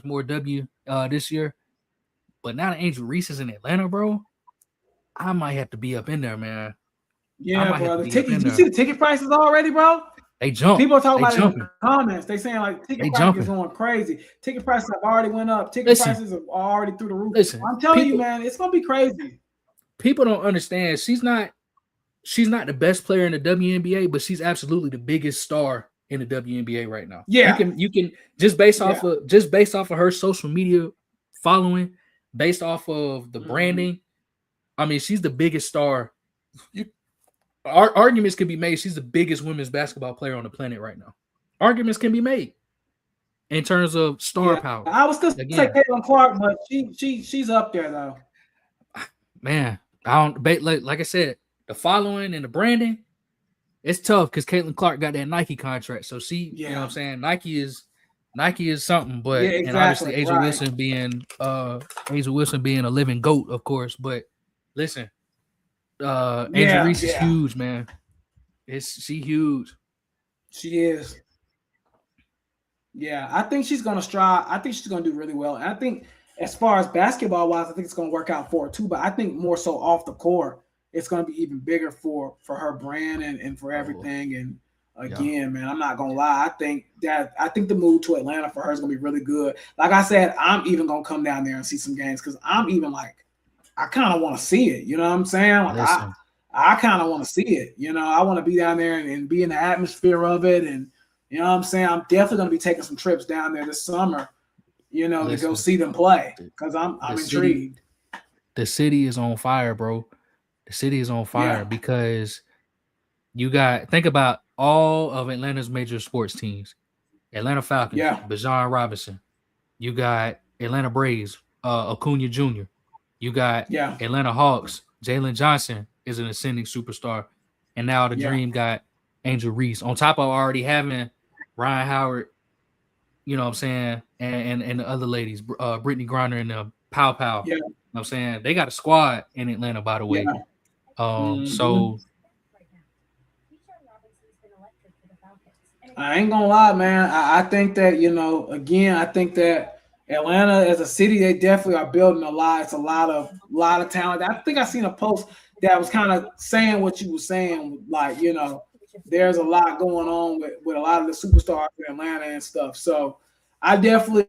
more W this year. But now that Angel Reese is in Atlanta, bro, I might have to be up in there, man. Yeah, bro. The tickets, you see the ticket prices already, bro? They jump. People are talking about it in the comments. They saying like ticket prices is going crazy. Ticket prices have already went up. Ticket prices are already through the roof. Listen, I'm telling you, man, it's gonna be crazy. People don't understand. She's not the best player in the WNBA, but she's absolutely the biggest star in the WNBA right now. Yeah, you can just based off of her social media following, based off of the branding. I mean, she's the biggest star. Arguments can be made. She's the biggest women's basketball player on the planet right now. Arguments can be made in terms of star power. I was still say Caitlin Clark, but she's up there though. Man, I don't like I said, the following and the branding, it's tough because Caitlin Clark got that Nike contract. So she, you know what I'm saying? Nike is something, but and obviously Angel Wilson being a living GOAT, of course. But listen, Angel Reese is huge, man. She huge. She is. Yeah, I think she's gonna strive. I think she's gonna do really well. And I think as far as basketball wise, I think it's gonna work out for her too. But I think more so off the court, it's gonna be even bigger for her brand and for everything. And again, man, I'm not gonna lie. I think the move to Atlanta for her is gonna be really good. Like I said, I'm even gonna come down there and see some games because I'm even like, I kind of want to see it. You know what I'm saying? Like I kind of want to see it. You know, I want to be down there and be in the atmosphere of it. And you know what I'm saying? I'm definitely gonna be taking some trips down there this summer. You know, to go see them play because I'm intrigued. The city is on fire, bro. The city is on fire because think about all of Atlanta's major sports teams. Atlanta Falcons, Bijan Robinson, You got Atlanta Braves, Acuna Jr. You got Yeah, Atlanta Hawks. Jalen Johnson is an ascending superstar, and now the yeah, Dream got Angel Reese. On top of already having Ryan Howard, you know what I'm saying, and the other ladies, Brittany Griner and Pow Pow. yeah, You know what I'm saying? They got a squad in Atlanta, by the way. yeah. Hmm. So I ain't gonna lie, man. I think that, again, I think that Atlanta as a city, they definitely are building a lot. It's a lot of talent. I think I seen a post that was kind of saying what you were saying, like, there's a lot going on with a lot of the superstars in Atlanta and stuff. So I'm definitely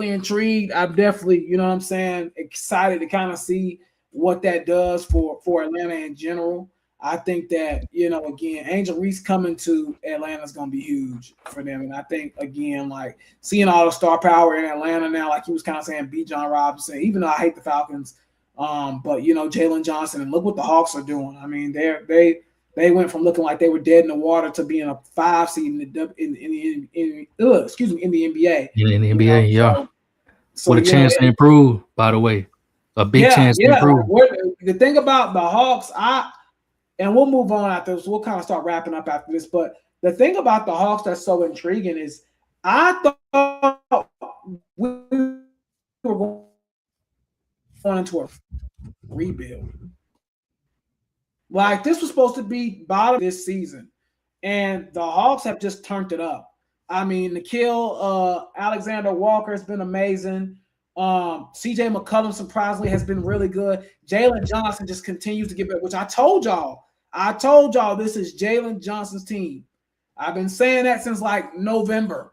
intrigued. I'm definitely, you know what I'm saying, excited to kind of see what that does for Atlanta in general. I think that, again, Angel Reese coming to Atlanta is going to be huge for them. And I think, again, like seeing all the star power in Atlanta now, like he was kind of saying, B. John Robinson, even though I hate the Falcons, but, Jalen Johnson, and look what the Hawks are doing. I mean, they went from looking like they were dead in the water to being a 5 seed in the NBA. in the NBA, yeah, So with a chance to improve. By the way, a big chance to yeah. improve. The thing about the Hawks, and we'll move on after this. We'll kind of start wrapping up after this. But the thing about the Hawks that's so intriguing is I thought we were going into a rebuild. Like this was supposed to be bottom this season, and the Hawks have just turned it up. I mean, Nikhil Alexander Walker has been amazing. CJ McCollum surprisingly has been really good. Jalen Johnson just continues to get better, which I told y'all. This is Jalen Johnson's team. I've been saying that since like November.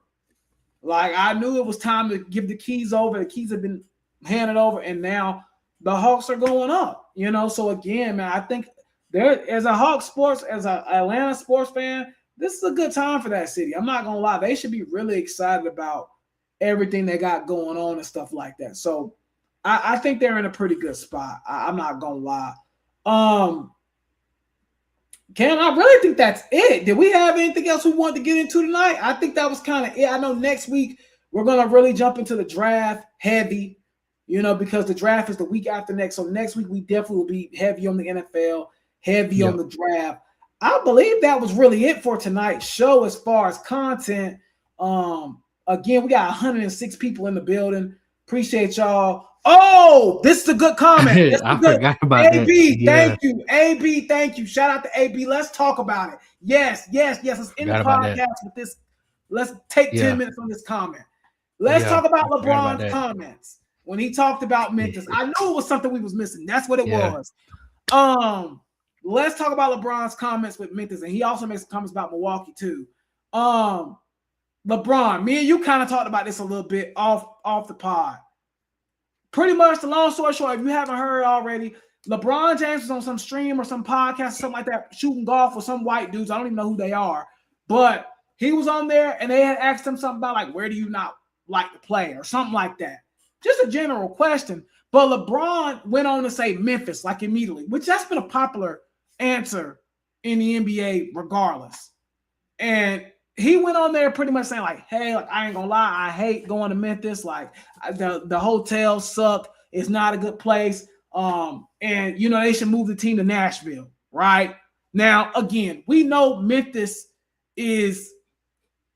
Like I knew it was time to give the keys over. The keys have been handed over, and now the Hawks are going up. So again, man, I think there as a Hawks sports, as an Atlanta sports fan, this is a good time for that city. I'm not gonna lie, they should be really excited about everything they got going on and stuff like that. So I think they're in a pretty good spot. I'm not gonna lie. Cam, I really think that's it. Did we have anything else we wanted to get into tonight? I think that was kind of it. I know next week we're gonna really jump into the draft heavy, because the draft is the week after next. So next week we definitely will be heavy on the NFL, heavy on the draft. I believe that was really it for tonight's show as far as content. Again, we got 106 people in the building. Appreciate y'all. Oh, this is a good comment. I forgot about AB, that. thank you. AB, thank you. Shout out to AB. Let's talk about it. Yes. Let's end the podcast with this. Let's take 10 minutes on this comment. Let's talk about LeBron's comments when he talked about Memphis. I knew it was something we was missing. That's what it was. Let's talk about LeBron's comments with Memphis, and he also makes comments about Milwaukee too. LeBron, me and you kind of talked about this a little bit off the pod. Pretty much, the long story short, if you haven't heard already, LeBron James was on some stream or some podcast or something like that, shooting golf with some white dudes. I don't even know who they are, but he was on there and they had asked him something about like, where do you not like to play or something like that? Just a general question. But LeBron went on to say Memphis like immediately, which that's been a popular answer in the NBA regardless. And he went on there pretty much saying like, hey, like, I ain't gonna lie, I hate going to Memphis. Like the hotels suck. It's not a good place. And they should move the team to Nashville, right? Now, again, we know Memphis is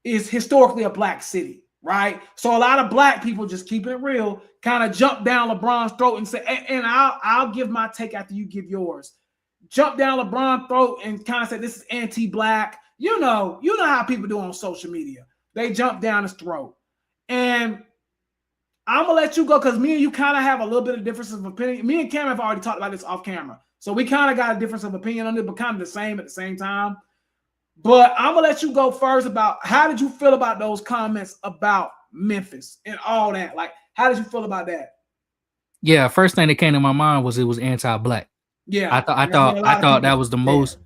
historically a black city, right? So a lot of black people, just keeping it real, kind of jump down LeBron's throat and say, and I'll give my take after you give yours. Jump down LeBron's throat and kind of say this is anti-black. You know how people do on social media. They jump down his throat. And I'm going to let you go because me and you kind of have a little bit of difference of opinion. Me and Cam have already talked about this off camera. So we kind of got a difference of opinion on it, but kind of the same at the same time. But I'm going to let you go first about how did you feel about those comments about Memphis and all that? Like, how did you feel about that? Yeah, first thing that came to my mind was it was anti-black. Yeah. I thought that was the most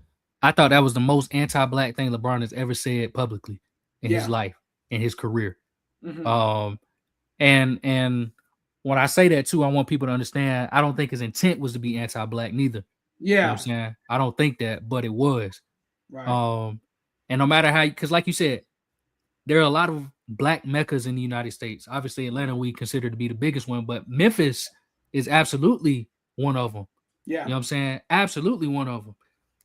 I thought that was the most anti-black thing LeBron has ever said publicly in his life, in his career. Mm-hmm. And when I say that too, I want people to understand I don't think his intent was to be anti-black neither. Yeah. You know what I'm saying? I don't think that, but it was. Right. And no matter how, because like you said, there are a lot of black meccas in the United States. Obviously, Atlanta we consider to be the biggest one, but Memphis is absolutely one of them. Yeah. You know what I'm saying? Absolutely one of them.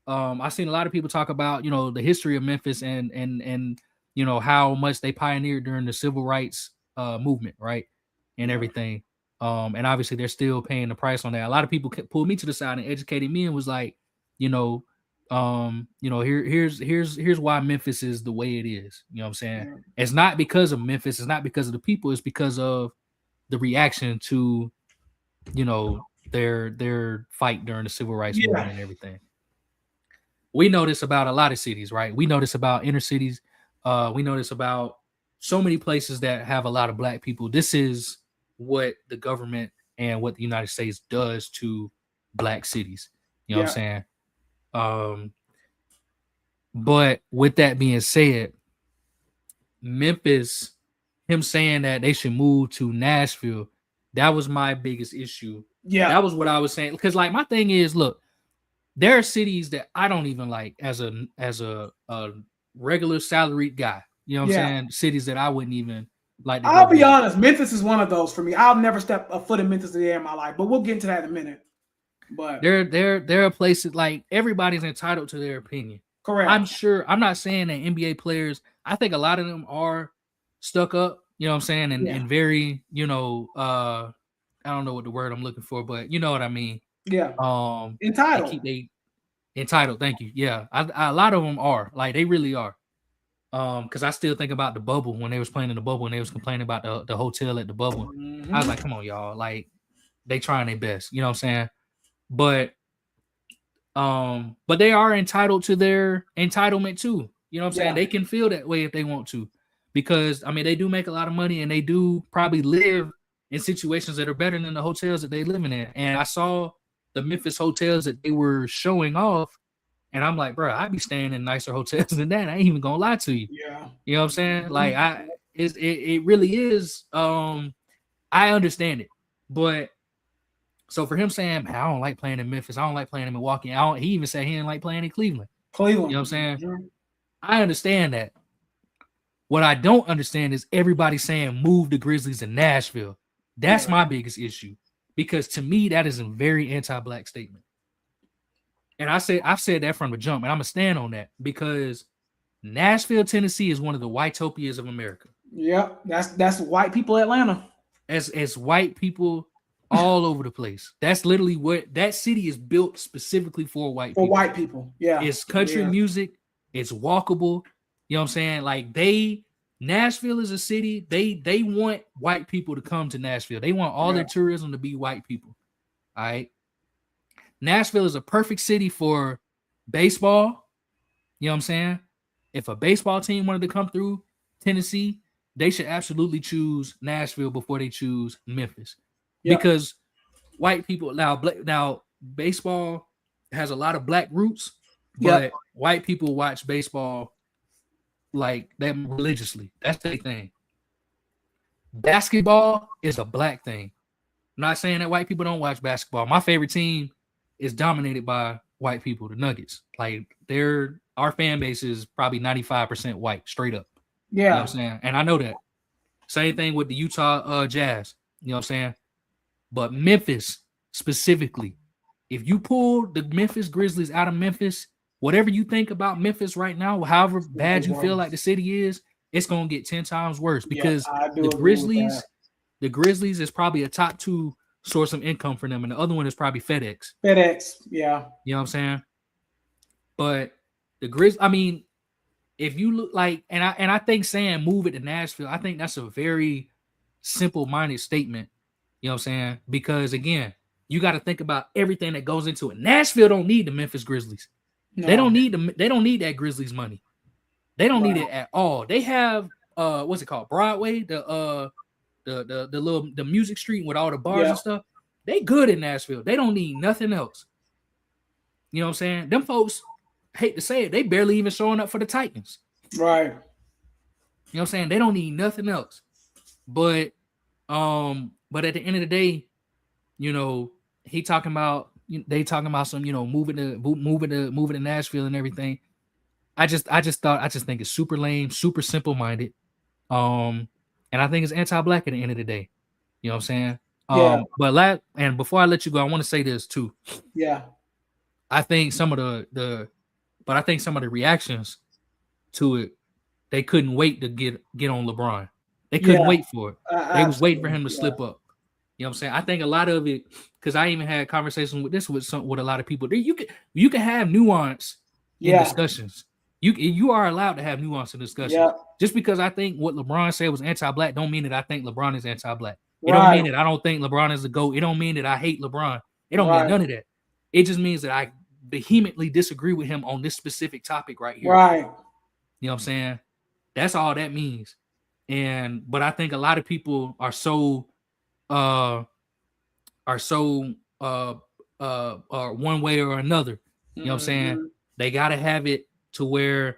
I've seen a lot of people talk about, the history of Memphis and how much they pioneered during the civil rights movement, right? And everything. And obviously they're still paying the price on that. A lot of people pulled me to the side and educated me and was like, here's why Memphis is the way it is. You know what I'm saying? Yeah. It's not because of Memphis, it's not because of the people, it's because of the reaction to, their fight during the civil rights movement and everything. We know this about a lot of cities, right? We know this about inner cities. We know this about so many places that have a lot of black people. This is what the government and what the United States does to black cities. You know what I'm saying? But with that being said, Memphis, him saying that they should move to Nashville, that was my biggest issue. Yeah. That was what I was saying. Because like my thing is, look, there are cities that I don't even like as a regular salaried guy. You know what I'm saying? Cities that I wouldn't even like to I'll go be to. honest, Memphis is one of those for me. I'll never step a foot in Memphis a day in my life, but we'll get into that in a minute. But there are places like everybody's entitled to their opinion. correct. I'm sure. I'm not saying that NBA players, I think a lot of them are stuck up, you know what I'm saying, and very, I don't know what the word I'm looking for, but you know what I mean. Yeah. Entitled. Entitled. Thank you. Yeah, a lot of them are like they really are. Because I still think about the bubble when they was playing in the bubble and they was complaining about the hotel at the bubble. Mm-hmm. I was like, come on, y'all, like they trying their best, you know what I'm saying? But they are entitled to their entitlement too. You know what I'm saying? They can feel that way if they want to, because I mean they do make a lot of money and they do probably live in situations that are better than the hotels that they living in. And I saw the Memphis hotels that they were showing off, and I'm like, bro, I'd be staying in nicer hotels than that. I ain't even gonna lie to you. Yeah. You know what I'm saying? Like it really is. I understand it, but so for him saying, I don't like playing in Memphis, I don't like playing in Milwaukee, he even said he didn't like playing in Cleveland. You know what I'm saying? Mm-hmm. I understand that. What I don't understand is everybody saying move the Grizzlies to Nashville. That's my biggest issue, because to me that is a very anti-black statement. And I've said that from the jump, and I'm gonna stand on that, because Nashville, Tennessee is one of the white-topias of America. Yeah, that's white people Atlanta. As white people all over the place. That's literally what that city is built specifically for white people. For white people, yeah. It's country music. It's walkable. You know what I'm saying? Like Nashville is a city. They want white people to come to Nashville. They want all their tourism to be white people. All right. Nashville is a perfect city for baseball. You know what I'm saying? If a baseball team wanted to come through Tennessee, they should absolutely choose Nashville before they choose Memphis. Because white people now baseball has a lot of black roots, but white people watch baseball like them religiously. That's their thing. Basketball is a black thing. I'm not saying that white people don't watch basketball. My favorite team is dominated by white people, the Nuggets. Like our fan base is probably 95% white, straight up. Yeah. You know what I'm saying? And I know that. Same thing with the Utah Jazz. You know what I'm saying? But Memphis specifically, if you pull the Memphis Grizzlies out of Memphis, whatever you think about Memphis right now, however bad you feel like the city is, it's going to get 10 times worse, because the Grizzlies is probably a top 2 source of income for them, and the other one is probably FedEx. Yeah. You know what I'm saying? But the Grizzlies, I mean, if you look like, and I think saying move it to Nashville, I think that's a very simple-minded statement. You know what I'm saying? Because again, you got to think about everything that goes into it. Nashville don't need the Memphis Grizzlies. No. They don't need that Grizzlies money. They don't need it at all. They have what's it called? Broadway, the music street with all the bars and stuff. They good in Nashville. They don't need nothing else. You know what I'm saying? Them folks, hate to say it, they barely even showing up for the Titans. Right. You know what I'm saying? They don't need nothing else. But at the end of the day, they talking about some, moving to Nashville and everything. I just think it's super lame, super simple-minded. And I think it's anti-black at the end of the day. You know what I'm saying? Yeah. And before I let you go, I want to say this too. Yeah. I think some of I think some of the reactions to it, they couldn't wait to get on LeBron. They couldn't wait for it. They was waiting for him to slip up. You know what I'm saying? I think a lot of it, because I even had conversations with this with a lot of people. You can have nuance in discussions. You are allowed to have nuance in discussions. Yeah. Just because I think what LeBron said was anti-black, don't mean that I think LeBron is anti-black. It don't mean that I don't think LeBron is a GOAT. It don't mean that I hate LeBron. It don't mean none of that. It just means that I vehemently disagree with him on this specific topic right here. Right. You know what I'm saying? That's all that means. But I think a lot of people are so one way or another. You know what I'm saying? They gotta have it to where,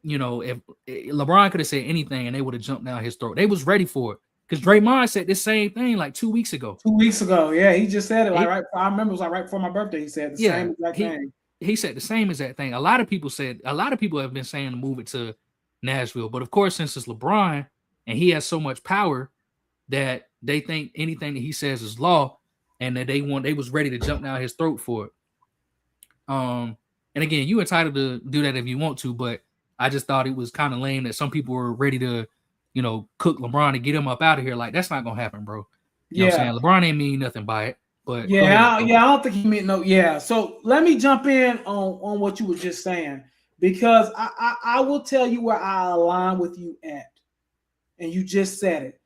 you know, if LeBron could have said anything and they would have jumped down his throat. They was ready for it. Because Draymond said the same thing like 2 weeks ago. 2 weeks ago, yeah, he just said it. I remember it was like right before my birthday. He said the same exact thing. He said the same exact thing. A lot of people have been saying to move it to Nashville, but of course, since it's LeBron and he has so much power that they think anything that he says is law, and that they was ready to jump down his throat for it. And again, you entitled to do that if you want to, but I just thought it was kind of lame that some people were ready to, you know, cook LeBron to get him up out of here. Like, that's not gonna happen, bro. You know what I'm saying? LeBron ain't mean nothing by it. But I don't think he meant no. Yeah. So let me jump in on what you were just saying, because I will tell you where I align with you at. And you just said it.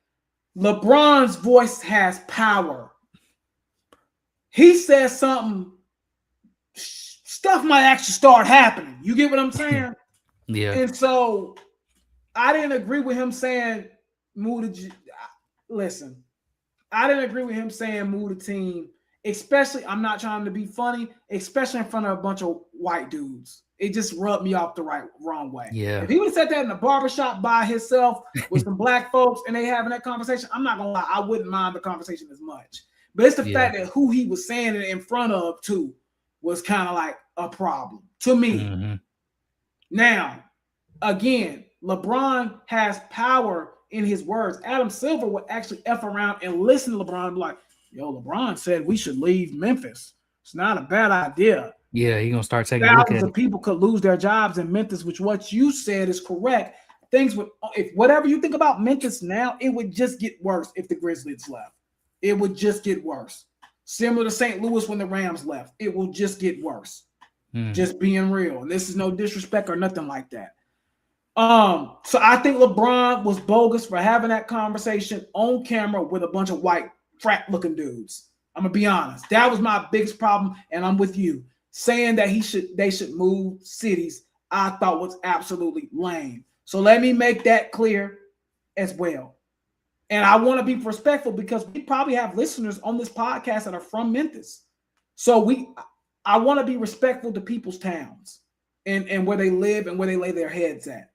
LeBron's voice has power. He says something, stuff might actually start happening. You get what I'm saying? Yeah. And so I didn't agree with him saying move the. Listen, I didn't agree with him saying move the team, especially, I'm not trying to be funny, especially in front of a bunch of white dudes. It just rubbed me off the wrong way. Yeah. If he would have said that in a barbershop by himself with some black folks and they having that conversation, I'm not gonna lie, I wouldn't mind the conversation as much. But it's the fact that who he was saying it in front of too was kind of like a problem to me. Mm-hmm. Now, again, LeBron has power in his words. Adam Silver would actually F around and listen to LeBron and be like, yo, LeBron said we should leave Memphis. It's not a bad idea. Yeah, he's gonna start taking a look at it. Thousands of people could lose their jobs in Memphis, which what you said is correct. Things would, if whatever you think about Memphis now, it would just get worse if the Grizzlies left. It would just get worse. Similar to St. Louis when the Rams left. It will just get worse. Just being real. And this is no disrespect or nothing like that. So I think LeBron was bogus for having that conversation on camera with a bunch of white frat-looking dudes. I'm gonna be honest. That was my biggest problem, and I'm with you. Saying that they should move cities, I thought was absolutely lame. So let me make that clear as well. And I want to be respectful because we probably have listeners on this podcast that are from Memphis. So I want to be respectful to people's towns and where they live and where they lay their heads at.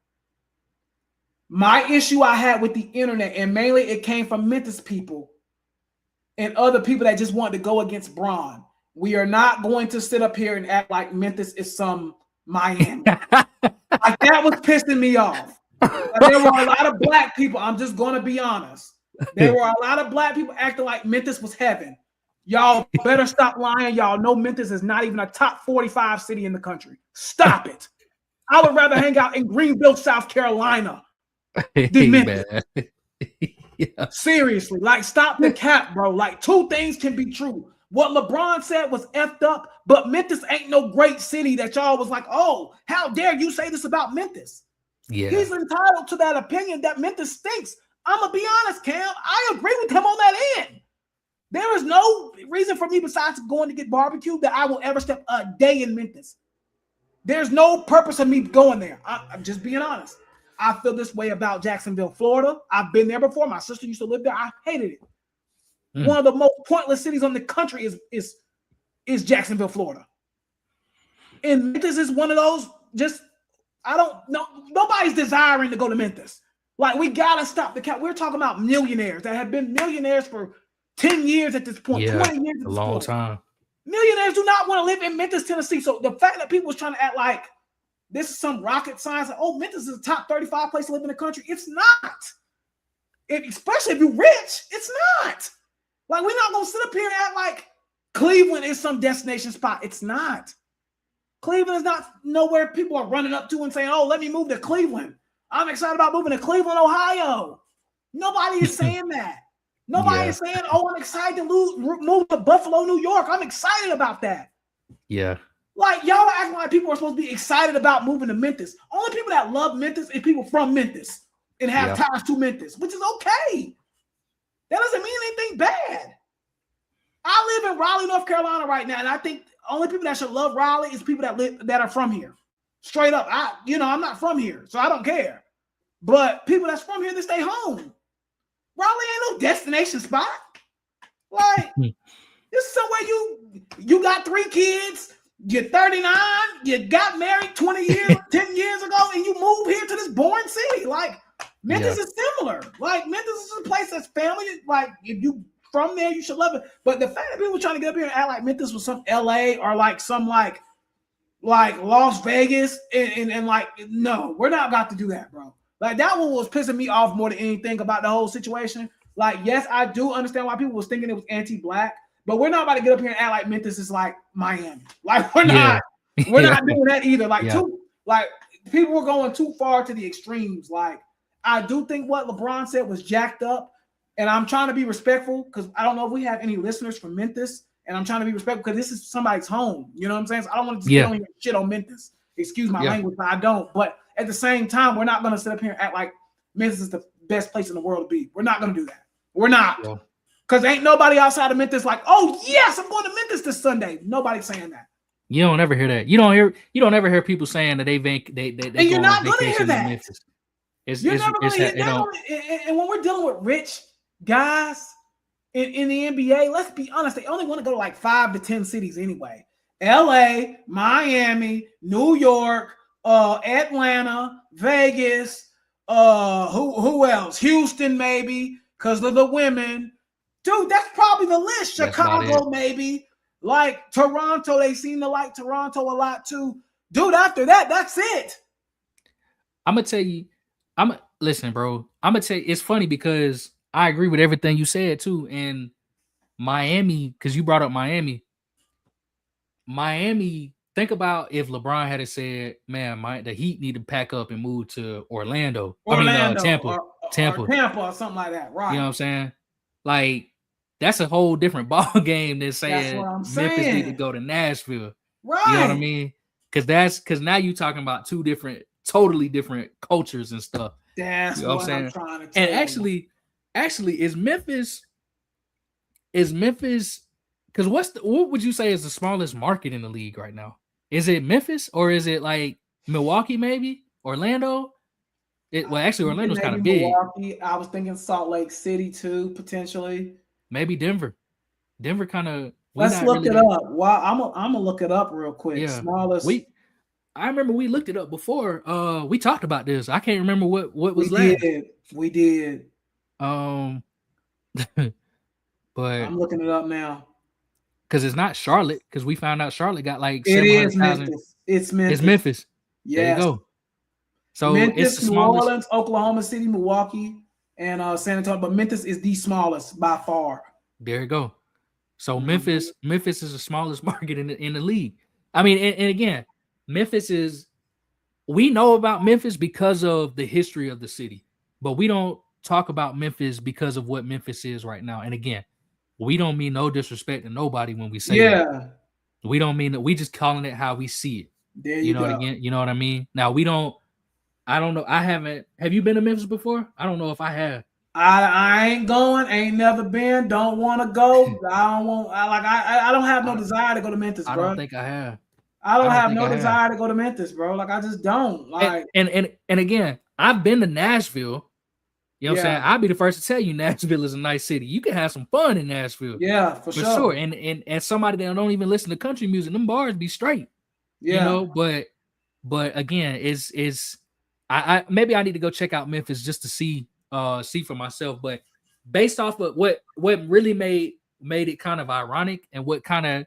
My issue I had with the internet, and mainly it came from Memphis people and other people that just wanted to go against Bron. We are not going to sit up here and act like Memphis is some Miami. Like, that was pissing me off. There were a lot of black people. I'm just going to be honest. There were a lot of black people acting like Memphis was heaven. Y'all better stop lying. Y'all know Memphis is not even a top 45 city in the country. Stop it. I would rather hang out in Greenville, South Carolina than Memphis. Yeah. Seriously, like, stop the cap, bro. Like, two things can be true. What LeBron said was effed up, but Memphis ain't no great city that y'all was like, oh, how dare you say this about Memphis? Yeah. He's entitled to that opinion that Memphis stinks. I'm going to be honest, Cam. I agree with him on that end. There is no reason for me besides going to get barbecue that I will ever step a day in Memphis. There's no purpose of me going there. I'm just being honest. I feel this way about Jacksonville, Florida. I've been there before. My sister used to live there. I hated it. One of the most pointless cities on the country is Jacksonville, Florida. And Memphis is one of those, just, I don't know. Nobody's desiring to go to Memphis. Like, we got to stop the cap. We're talking about millionaires that have been millionaires for 10 years at this point, 20 years at this a long point. time. Millionaires do not want to live in Memphis, Tennessee. So the fact that people was trying to act like this is some rocket science. Like, oh, Memphis is the top 35 place to live in the country. It's not. Especially if you're rich, it's not. Like, we're not going to sit up here and act like Cleveland is some destination spot. It's not. Cleveland is not nowhere people are running up to and saying, oh, let me move to Cleveland. I'm excited about moving to Cleveland, Ohio. Nobody is saying that. Nobody is saying, oh, I'm excited to move to Buffalo, New York. I'm excited about that. Yeah. Like, y'all are acting like people are supposed to be excited about moving to Memphis. Only people that love Memphis is people from Memphis and have ties to Memphis, which is okay. That doesn't mean anything bad. I live in Raleigh, North Carolina right now, and I think only people that should love Raleigh is people that are from here. Straight up. I'm not from here, so I don't care. But people that's from here, they stay home. Raleigh ain't no destination spot. Like, this is somewhere you got 3 kids, you're 39, you got married 20 years, 10 years ago, and you move here to this boring city. Like, Memphis is similar. Like, Memphis is a place that's family. Like, if you from there, you should love it. But the fact that people trying to get up here and act like Memphis was some LA or like some like Las Vegas and like, no, we're not about to do that, bro. Like, that one was pissing me off more than anything about the whole situation. Like, yes, I do understand why people was thinking it was anti-black, but we're not about to get up here and act like Memphis is like Miami. Like, we're not doing that either. Like, people were going too far to the extremes. Like, I do think what LeBron said was jacked up, and I'm trying to be respectful because I don't know if we have any listeners from Memphis, and I'm trying to be respectful because this is somebody's home. You know what I'm saying? So I don't want to just get on your shit on Memphis. Excuse my language, but I don't. But at the same time, we're not going to sit up here and act like Memphis is the best place in the world to be. We're not going to do that. We're not. Because ain't nobody outside of Memphis like, oh, yes, I'm going to Memphis this Sunday. Nobody's saying that. You don't ever hear that. You don't ever hear people saying that they and you're not going to hear that. Memphis. You're never going to hear that. And when we're dealing with rich guys in the NBA, let's be honest, they only want to go to like 5 to 10 cities anyway. LA, Miami, New York, Atlanta, Vegas, who else? Houston, maybe, because of the women. Dude, that's probably the list. Chicago, maybe. Like Toronto, they seem to like Toronto a lot too. Dude, after that, that's it. I'm gonna tell you, listen, bro. I'm gonna tell you, it's funny because I agree with everything you said too. And Miami, because you brought up Miami, think about if LeBron had said, man, the Heat need to pack up and move to Tampa. Tampa or something like that, right? You know what I'm saying? Like, that's a whole different ball game than saying Memphis need to go to Nashville. Right. You know what I mean? Because now you're talking about totally different cultures and stuff. That's you know what I'm trying to tell you. And actually, is Memphis, because what would you say is the smallest market in the league right now? Is it Memphis or is it like Milwaukee, maybe? Orlando? Actually, Orlando's kind of big. Milwaukee. I was thinking Salt Lake City too, potentially. Maybe Denver. Denver kind of. Let's look it up. Wow, I'm gonna look it up real quick. Yeah. Smallest. I remember we looked it up before. We talked about this. I can't remember what was last. We did. But I'm looking it up now. Because it's not Charlotte. Because we found out Charlotte got like 700,000. It's Memphis. It's Memphis. Yes. There you go. So Memphis, it's the smallest. New Orleans, Oklahoma City, Milwaukee, and San Antonio. But Memphis is the smallest by far. There you go. So Memphis is the smallest market in the league. I mean, and again, we know about Memphis because of the history of the city, but we don't talk about Memphis because of what Memphis is right now. And again, we don't mean no disrespect to nobody when we say that. We don't mean that. We just calling it how we see it. There you go. Again, you know what I mean? Now I don't know. I haven't. Have you been to Memphis before? I don't know if I have. I ain't going. Ain't never been. Don't want to go. I don't have no desire to go to Memphis, bro. I don't think I have. I don't have no desire to go to Memphis, bro. Like, I just don't. Like, and again, I've been to Nashville. You know what I'm saying? I'll be the first to tell you Nashville is a nice city. You can have some fun in Nashville. Yeah, for sure. And as somebody that don't even listen to country music, them bars be straight. Yeah. You know, but again, I maybe I need to go check out Memphis just to see for myself. But based off of what really made it kind of ironic and what kind of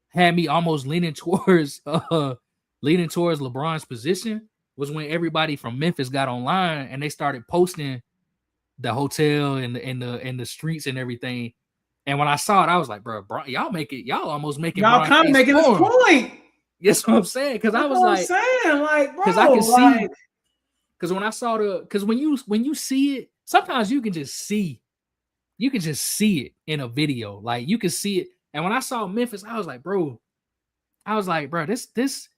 had me almost leaning towards leading towards LeBron's position was when everybody from Memphis got online and they started posting the hotel and the streets and everything. And when I saw it, I was like, bro, y'all almost making Y'all kind of making this point. That's what I'm saying. Because I was like, because I can see. Because when I saw because when you see it, sometimes you can just see it in a video. Like you can see it. And when I saw Memphis, I was like, bro, this.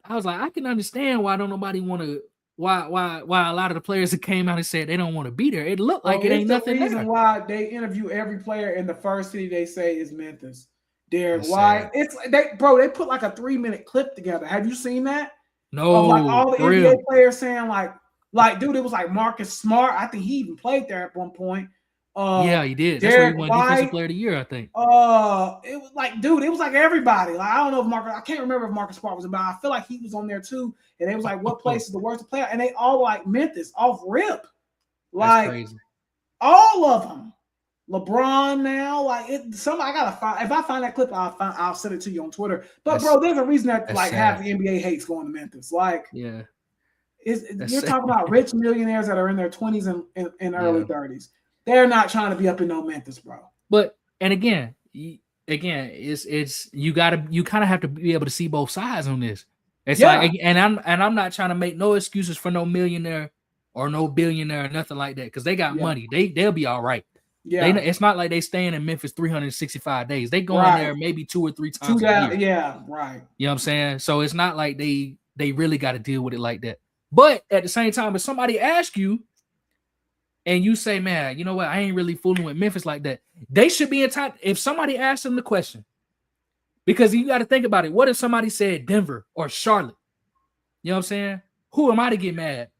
I was like, I can understand why don't nobody want to. Why a lot of the players that came out and said they don't want to be there. It looked like it ain't nothing. The reason why they interview every player in the first city they say is Memphis. Derek White. It's they put like a 3-minute clip together. Have you seen that? No. Of like all the NBA players saying like dude, it was like Marcus Smart. I think he even played there at one point. Yeah, he did. That's where he won Defensive Player of the Year, I think. It was like, dude, it was like everybody. Like, I don't know if I can't remember if Marcus Smart was about. I feel like he was on there too. And they was like, what place is the worst to play? And they all like Memphis off rip. Like, that's crazy. All of them. LeBron now, like I gotta find. If I find that clip, I'll send it to you on Twitter. But bro, there's a reason that like half the NBA hates going to Memphis. Like, yeah, you're talking about rich millionaires that are in their 20s and early 30s. They're not trying to be up in no Memphis, bro. But and again, it's you kind of have to be able to see both sides on this. It's like, and I'm not trying to make no excuses for no millionaire or no billionaire or nothing like that, because they got money. They'll be all right. Yeah, it's not like they staying in Memphis 365 days. They go in there maybe 2 or 3 times a year. Yeah, right. You know what I'm saying? So it's not like they really got to deal with it like that. But at the same time, if somebody asks you and you say, man, you know what, I ain't really fooling with Memphis like that, they should be entitled. If somebody asks them the question, because you got to think about it. What if somebody said Denver or Charlotte? You know what I'm saying? Who am I to get mad?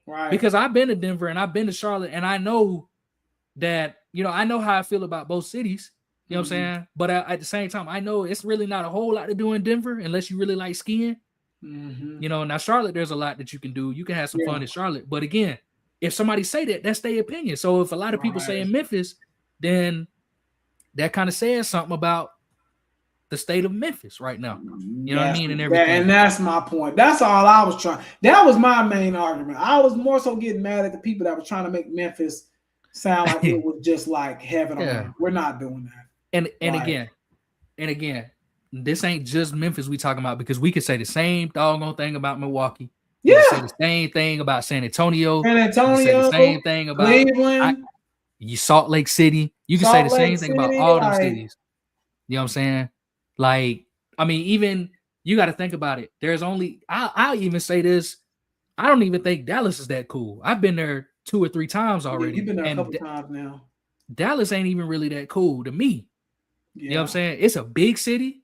Right. Because I've been to Denver and I've been to Charlotte, and I know that, I know how I feel about both cities. You know what I'm saying? But at the same time, I know it's really not a whole lot to do in Denver unless you really like skiing. Now Charlotte, there's a lot that you can do. You can have some fun in Charlotte. But again, if somebody say that, that's their opinion. So if a lot of people say in Memphis, then that kind of says something about the state of Memphis right now. You know what I mean? And everything. And that's my point. That's all I was trying. That was my main argument. I was more so getting mad at the people that were trying to make Memphis sound like it was just like heaven on earth. We're not doing that. And again, this ain't just Memphis we talking about, because we could say the same doggone thing about Milwaukee. Yeah. Say the same thing about San Antonio. Say the same thing about Cleveland. Salt Lake City. You can say the same thing about all those cities. You know what I'm saying? Like, I mean, even you got to think about it. There's only, I'll even say this. I don't even think Dallas is that cool. I've been there 2 or 3 times already. You've been there a couple times now. Dallas ain't even really that cool to me. Yeah. You know what I'm saying? It's a big city.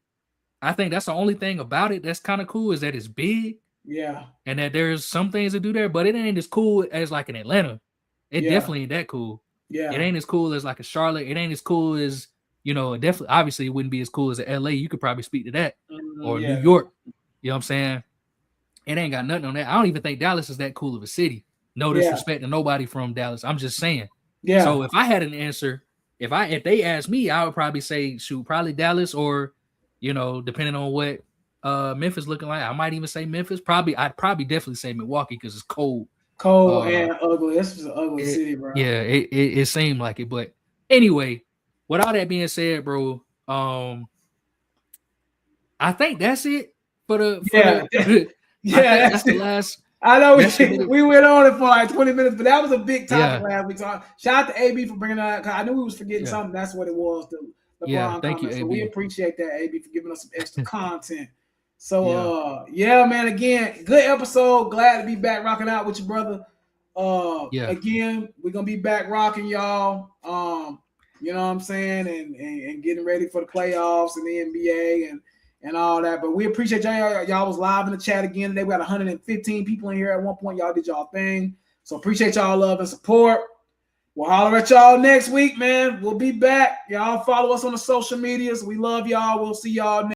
I think that's the only thing about it that's kind of cool, is that it's big. Yeah. And that there's some things to do there, but it ain't as cool as like in Atlanta. It definitely ain't that cool. Yeah. It ain't as cool as like a Charlotte. It ain't as cool as, definitely, obviously it wouldn't be as cool as LA. You could probably speak to that. Or New York. You know what I'm saying? It ain't got nothing on that. I don't even think Dallas is that cool of a city. No disrespect to nobody from Dallas. I'm just saying. Yeah. So if I had an answer, if they asked me, I would probably say, shoot, probably Dallas, or, depending on what Memphis looking like, I might even say Memphis. I'd probably definitely say Milwaukee, because it's cold. And ugly. This is an ugly city, bro. Yeah, it seemed like it. But anyway, with all that being said, bro, I think that's it for the that's the last. I know we went on it for like 20 minutes, but that was a big topic last week. So shout out to AB for bringing that up, because I knew we was forgetting something. That's what it was. Thank you, AB. So we appreciate that, AB, for giving us some extra content. So man, again, good episode. Glad to be back rocking out with you, brother. Again, we're gonna be back rocking, y'all. You know what I'm saying, and getting ready for the playoffs and the NBA and all that. But we appreciate y'all. Y'all was live in the chat again today. We got 115 people in here at one point. Y'all did y'all thing. So appreciate y'all love and support. We'll holler at y'all next week, man. We'll be back. Y'all follow us on the social medias. We love y'all. We'll see y'all next